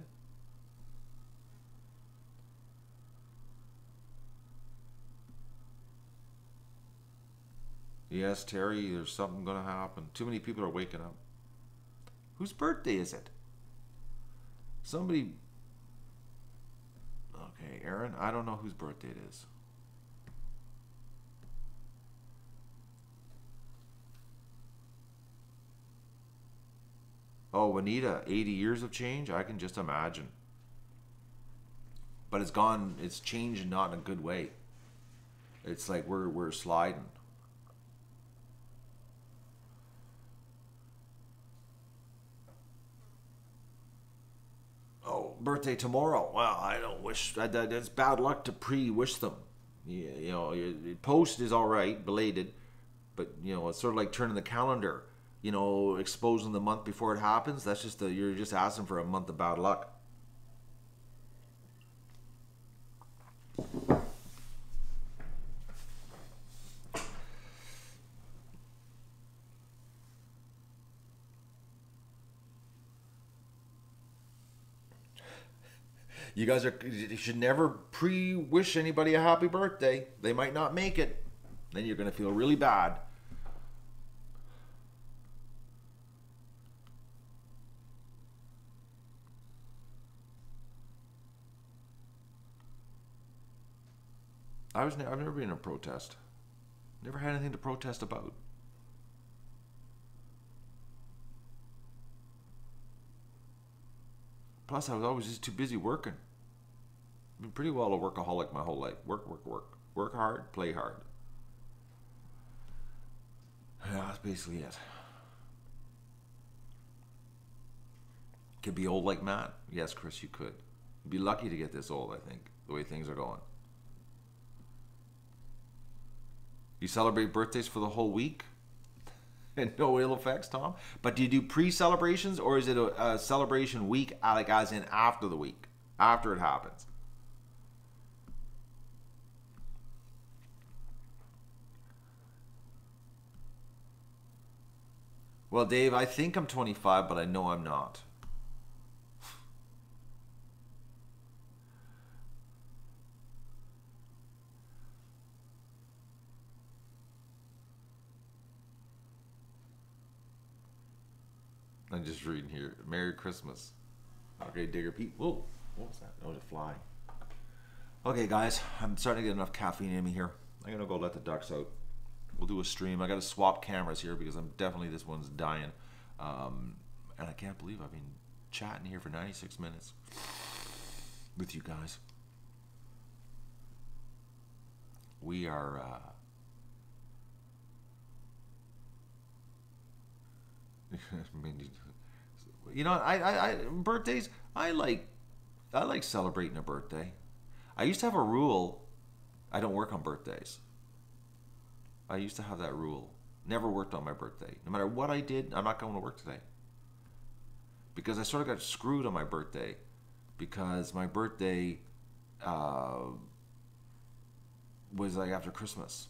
Yes, Terry, there's something going to happen. Too many people are waking up. Whose birthday is it? Somebody... Okay, Aaron, I don't know whose birthday it is. Oh, Anita, 80 years of change? I can just imagine. But it's changed not in a good way. It's like we're sliding. Oh, birthday tomorrow. Well, I don't wish. It's bad luck to pre-wish them. Post is all right, belated. But, it's sort of like turning the calendar. Exposing the month before it happens, that's just you're just asking for a month of bad luck. You should never pre-wish anybody a happy birthday. They might not make it. Then you're gonna feel really bad. I've never been in a protest. Never had anything to protest about. Plus, I was always just too busy working. I've been pretty well a workaholic my whole life. Work, work, work. Work hard, play hard. Yeah, that's basically it. Could be old like Matt. Yes, Chris, you could. You'd be lucky to get this old, I think, the way things are going. You celebrate birthdays for the whole week? And no ill effects, Tom? But do you do pre-celebrations, or is it a celebration week, like as in after the week? After it happens? Well, Dave, I think I'm 25, but I know I'm not. I'm just reading here. Merry Christmas. Okay, Digger Pete. Whoa, what was that? Oh, the fly. Okay, guys, I'm starting to get enough caffeine in me here. I'm gonna go let the ducks out. We'll do a stream. I got to swap cameras here because I'm definitely, this one's dying. And I can't believe I've been chatting here for 96 minutes with you guys. We are you know, I birthdays, I like celebrating a birthday. I used to have a rule, I don't work on birthdays. I used to have that rule. Never worked on my birthday. No matter what I did, I'm not going to work today. Because I sort of got screwed on my birthday. Because my birthday was like after Christmas.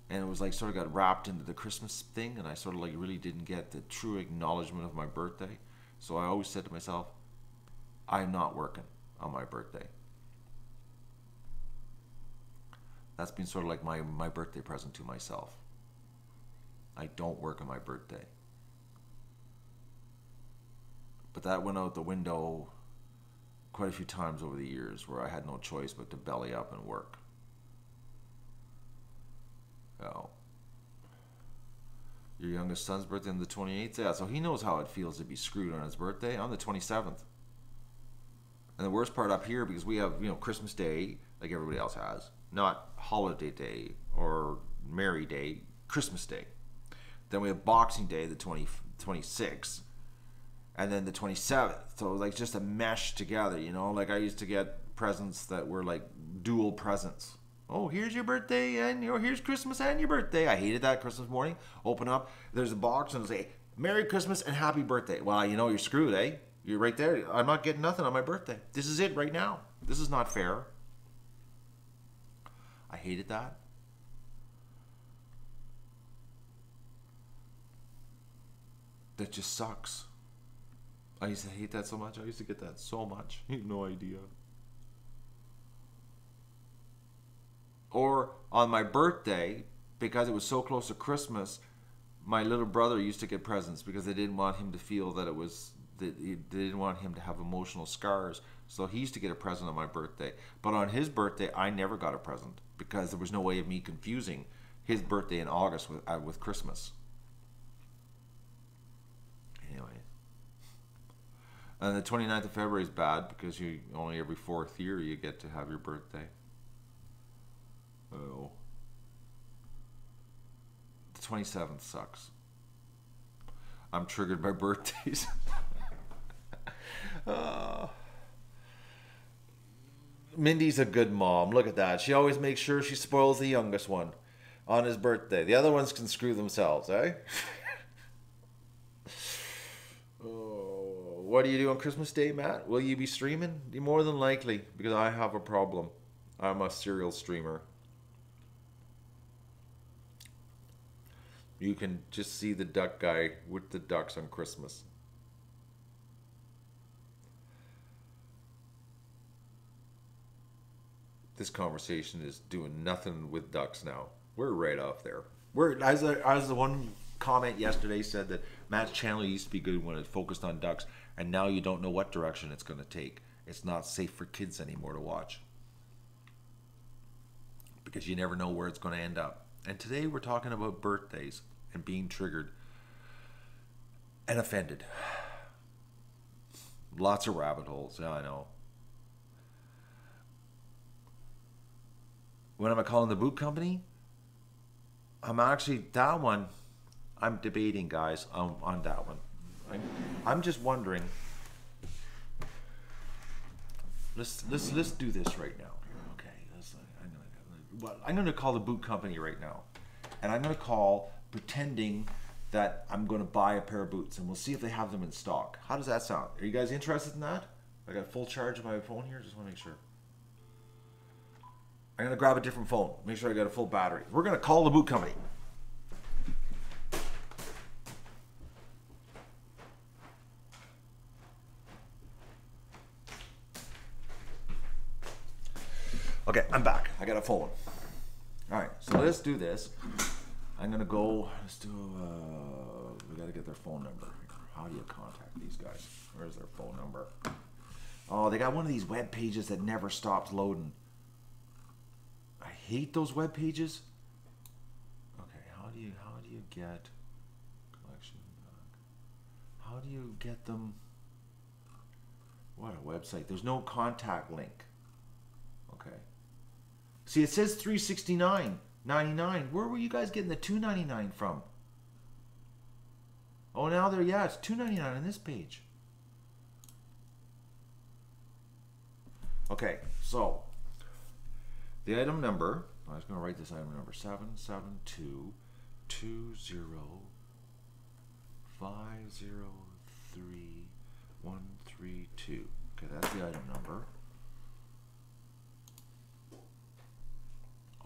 And it was like sort of got wrapped into the Christmas thing. And I sort of like really didn't get the true acknowledgement of my birthday. So I always said to myself, I'm not working on my birthday. That's been sort of like my birthday present to myself. I don't work on my birthday. But that went out the window quite a few times over the years where I had no choice but to belly up and work. Oh. Your youngest son's birthday on the 28th? Yeah, so he knows how it feels to be screwed on his birthday on the 27th. And the worst part up here, because we have, you know, Christmas Day, like everybody else has, not holiday day or merry day, Christmas Day. Then we have Boxing Day, the 26th, and then the 27th. So it was like just a mesh together, you know? Like I used to get presents that were like dual presents. Oh, here's your birthday, and you know, here's Christmas and your birthday. I hated that. Christmas morning, open up, there's a box, and it'll say, Merry Christmas and Happy Birthday. Well, you know, you're screwed, eh? You're right there. I'm not getting nothing on my birthday. This is it right now. This is not fair. I hated that. That just sucks. I used to hate that so much. I used to get that so much. You have no idea. Or on my birthday, because it was so close to Christmas, my little brother used to get presents because they didn't want him to feel that it was, they didn't want him to have emotional scars. So he used to get a present on my birthday. But on his birthday, I never got a present because there was no way of me confusing his birthday in August with Christmas. Anyway. And the 29th of February is bad because you only every 4th year you get to have your birthday. Oh. The 27th sucks. I'm triggered by birthdays. Mindy's a good mom. Look at that. She always makes sure she spoils the youngest one on his birthday. The other ones can screw themselves, eh? Oh, what do you do on Christmas Day, Matt? Will you be streaming? More than likely, because I have a problem. I'm a serial streamer. You can just see the duck guy with the ducks on Christmas. This conversation is doing nothing with ducks now. We're right off there. We're as the one comment yesterday said that Matt's channel used to be good when it focused on ducks, and now you don't know what direction it's going to take. It's not safe for kids anymore to watch because you never know where it's going to end up. And today we're talking about birthdays and being triggered and offended. Lots of rabbit holes. Yeah, I know. What am I calling the boot company? I'm actually, that one, I'm debating, guys, on that one. I'm just wondering. Let's do this right now. Okay, I'm gonna call the boot company right now, and I'm gonna call pretending that I'm gonna buy a pair of boots, and we'll see if they have them in stock. How does that sound? Are you guys interested in that? I got full charge of my phone here. Just want to make sure. I'm gonna grab a different phone. Make sure I got a full battery. We're gonna call the boot company. Okay, I'm back. I got a phone. All right, so let's do this. I'm gonna go. Let's do. We gotta get their phone number. How do you contact these guys? Where's their phone number? Oh, they got one of these web pages that never stops loading. I hate those web pages. Okay, how do you get collection? How do you get them? What a website. There's no contact link. Okay. See, it says $369.99. Where were you guys getting the $299 from? Oh, now they're, yeah, it's $299 on this page. Okay, so the item number, I was going to write this item number, 772-20503-132. Okay, that's the item number.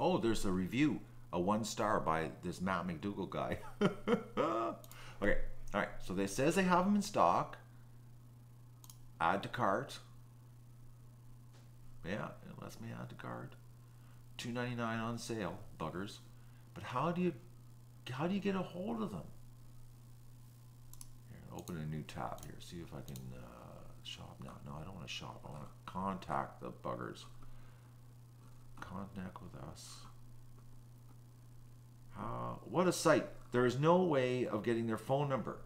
Oh, there's a review, a 1-star by this Matt McDougall guy. Okay, all right, so it says they have them in stock. Add to cart. Yeah, it lets me add to cart. $2.99 on sale, buggers. But how do you get a hold of them? Here, open a new tab here. See if I can shop now. No, I don't want to shop. I want to contact the buggers. Connect with us. What a site. There is no way of getting their phone number.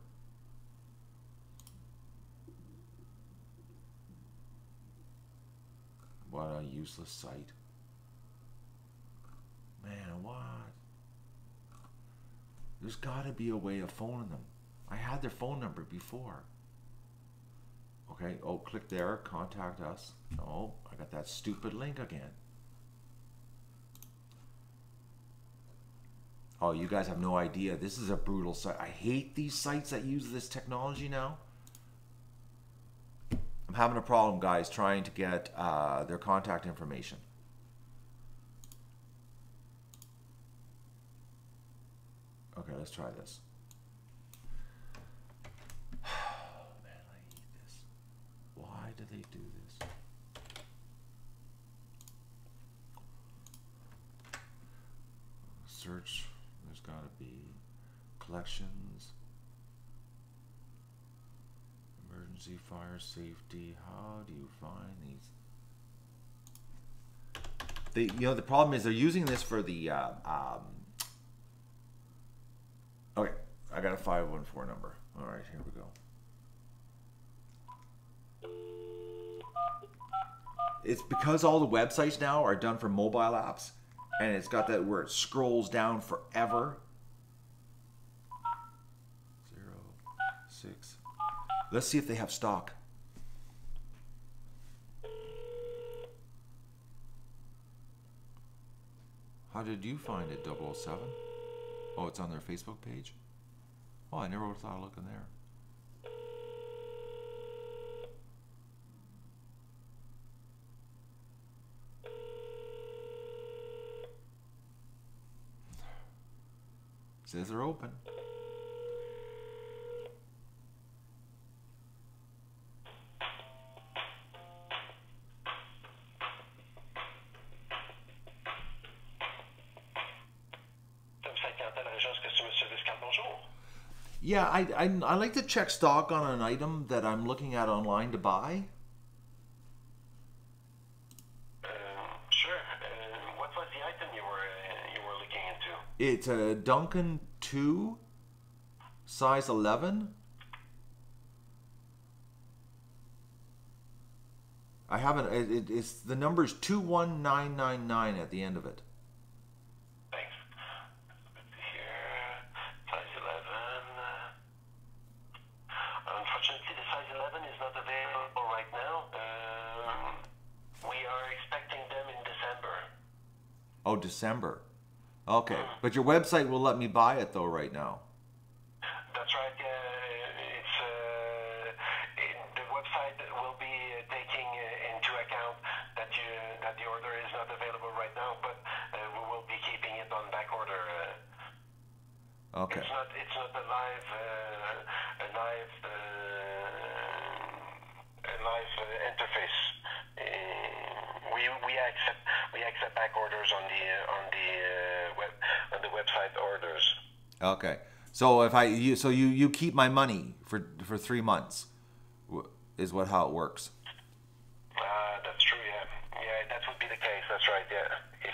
What a useless site. Man, what? There's got to be a way of phoning them. I had their phone number before. Okay, oh, click there, contact us. Oh, I got that stupid link again. Oh, you guys have no idea. This is a brutal site. I hate these sites that use this technology now. I'm having a problem, guys, trying to get their contact information. Okay, let's try this. Oh, man, I hate this. Why do they do this? Search. There's got to be collections, emergency fire safety. How do you find these? The problem is they're using this for the okay, I got a 514 number. All right, here we go. It's because all the websites now are done for mobile apps, and it's got that where it scrolls down forever. 06. Let's see if they have stock. How did you find it, 007? Oh, it's on their Facebook page? Oh, I never thought of looking there. Says they're open. Yeah, I like to check stock on an item that I'm looking at online to buy. Sure. What was the item you were looking into? It's a Duncan 2, size 11. I haven't. It's the number's 21999 at the end of it. Thanks. Let's see here. Size 11. Unfortunately, the size 11 is not available right now. We are expecting them in December. Oh, December. Okay, but your website will let me buy it though right now. That's right. The website will be taking into account that the order is not available right now, but we will be keeping it on back order. Okay. It's not a live interface. We accept back orders on the website orders. Okay. So if you keep my money for 3 months, is how it works. That's true. Yeah. That would be the case. That's right. Yeah. If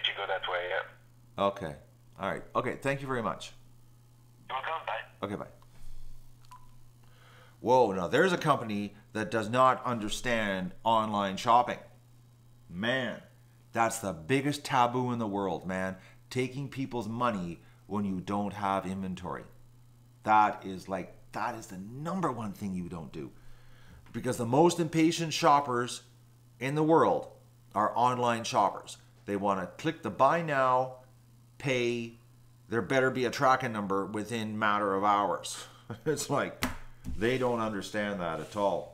you go that way. Yeah. Okay. All right. Okay. Thank you very much. You're welcome. Bye. Okay. Bye. Whoa. Now there's a company that does not understand online shopping. Man, that's the biggest taboo in the world, man. Taking people's money when you don't have inventory. That is the number one thing you don't do. Because the most impatient shoppers in the world are online shoppers. They want to click the buy now, pay. There better be a tracking number within matter of hours. It's like they don't understand that at all.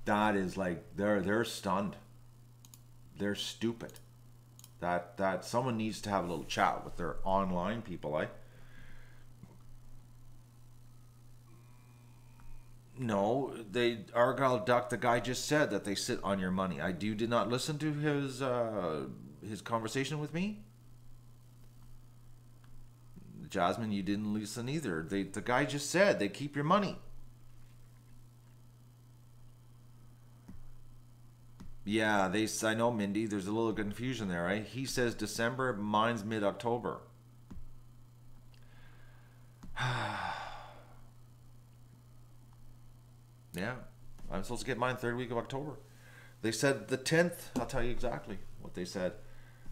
That is like they're stunned. They're stupid. That someone needs to have a little chat with their online people, eh? No, Argyle Duck, the guy just said that they sit on your money. You did not listen to his conversation with me? Jasmine, you didn't listen either. The guy just said they keep your money. Yeah, I know, Mindy, there's a little confusion there, right? He says December, mine's mid-October. Yeah, I'm supposed to get mine 3rd week of October. They said the 10th. I'll tell you exactly what they said.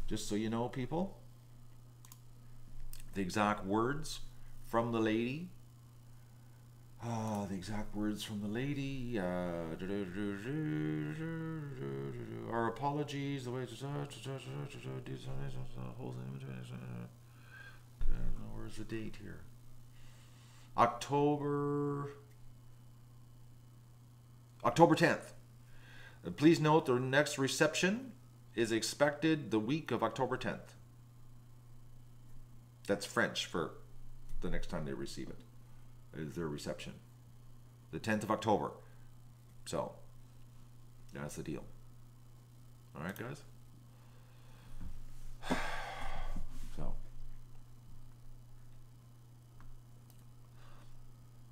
Just so you know, people. The exact words from the lady. The exact words from the lady. Our apologies. The way where's the date here? October 10th. Please note the next reception is expected the week of October 10th. That's French for the next time they receive it. Is their reception. The 10th of October. So, that's the deal. All right, guys? So,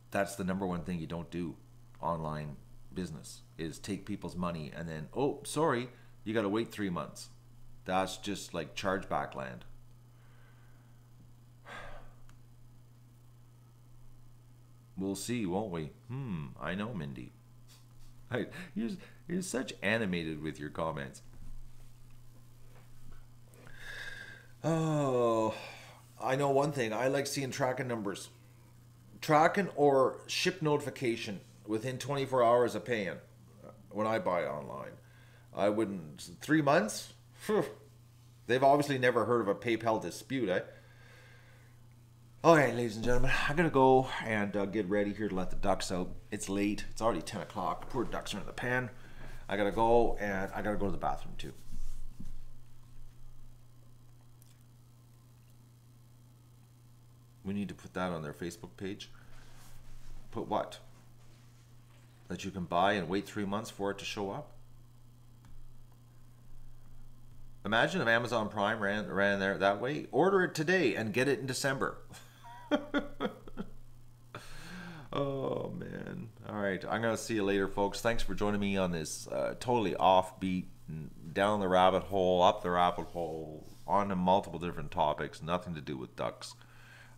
that's the number one thing you don't do online business, is take people's money and then, oh, sorry, you got to wait 3 months. That's just like chargeback land. We'll see, won't we? I know, Mindy. You're such animated with your comments. Oh, I know one thing. I like seeing tracking numbers. Tracking or ship notification within 24 hours of paying when I buy online. I wouldn't. 3 months? Phew. They've obviously never heard of a PayPal dispute, eh? Okay, ladies and gentlemen, I'm going to go and get ready here to let the ducks out. It's late. It's already 10 o'clock. Poor ducks are in the pen. I got to go, and I got to go to the bathroom, too. We need to put that on their Facebook page. Put what? That you can buy and wait 3 months for it to show up? Imagine if Amazon Prime ran there that way. Order it today and get it in December. Oh, man. All right. I'm going to see you later, folks. Thanks for joining me on this totally offbeat, down the rabbit hole, up the rabbit hole, on to multiple different topics, nothing to do with ducks.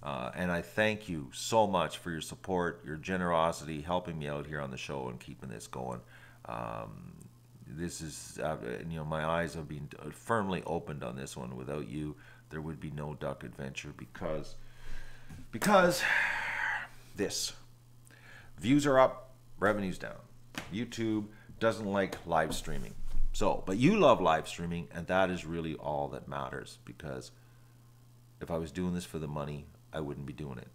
And I thank you so much for your support, your generosity, helping me out here on the show and keeping this going. This is, my eyes have been firmly opened on this one. Without you, there would be no duck adventure because this. Views are up, revenue's down. YouTube doesn't like live streaming. So, but you love live streaming, and that is really all that matters, because if I was doing this for the money, I wouldn't be doing it.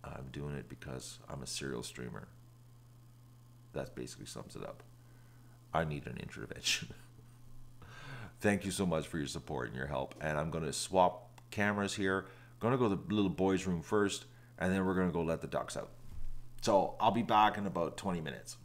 I'm doing it because I'm a serial streamer. That basically sums it up. I need an intervention. Thank you so much for your support and your help. And I'm going to swap cameras here. I'm going to go to the little boys' room first, and then we're going to go let the ducks out. So I'll be back in about 20 minutes.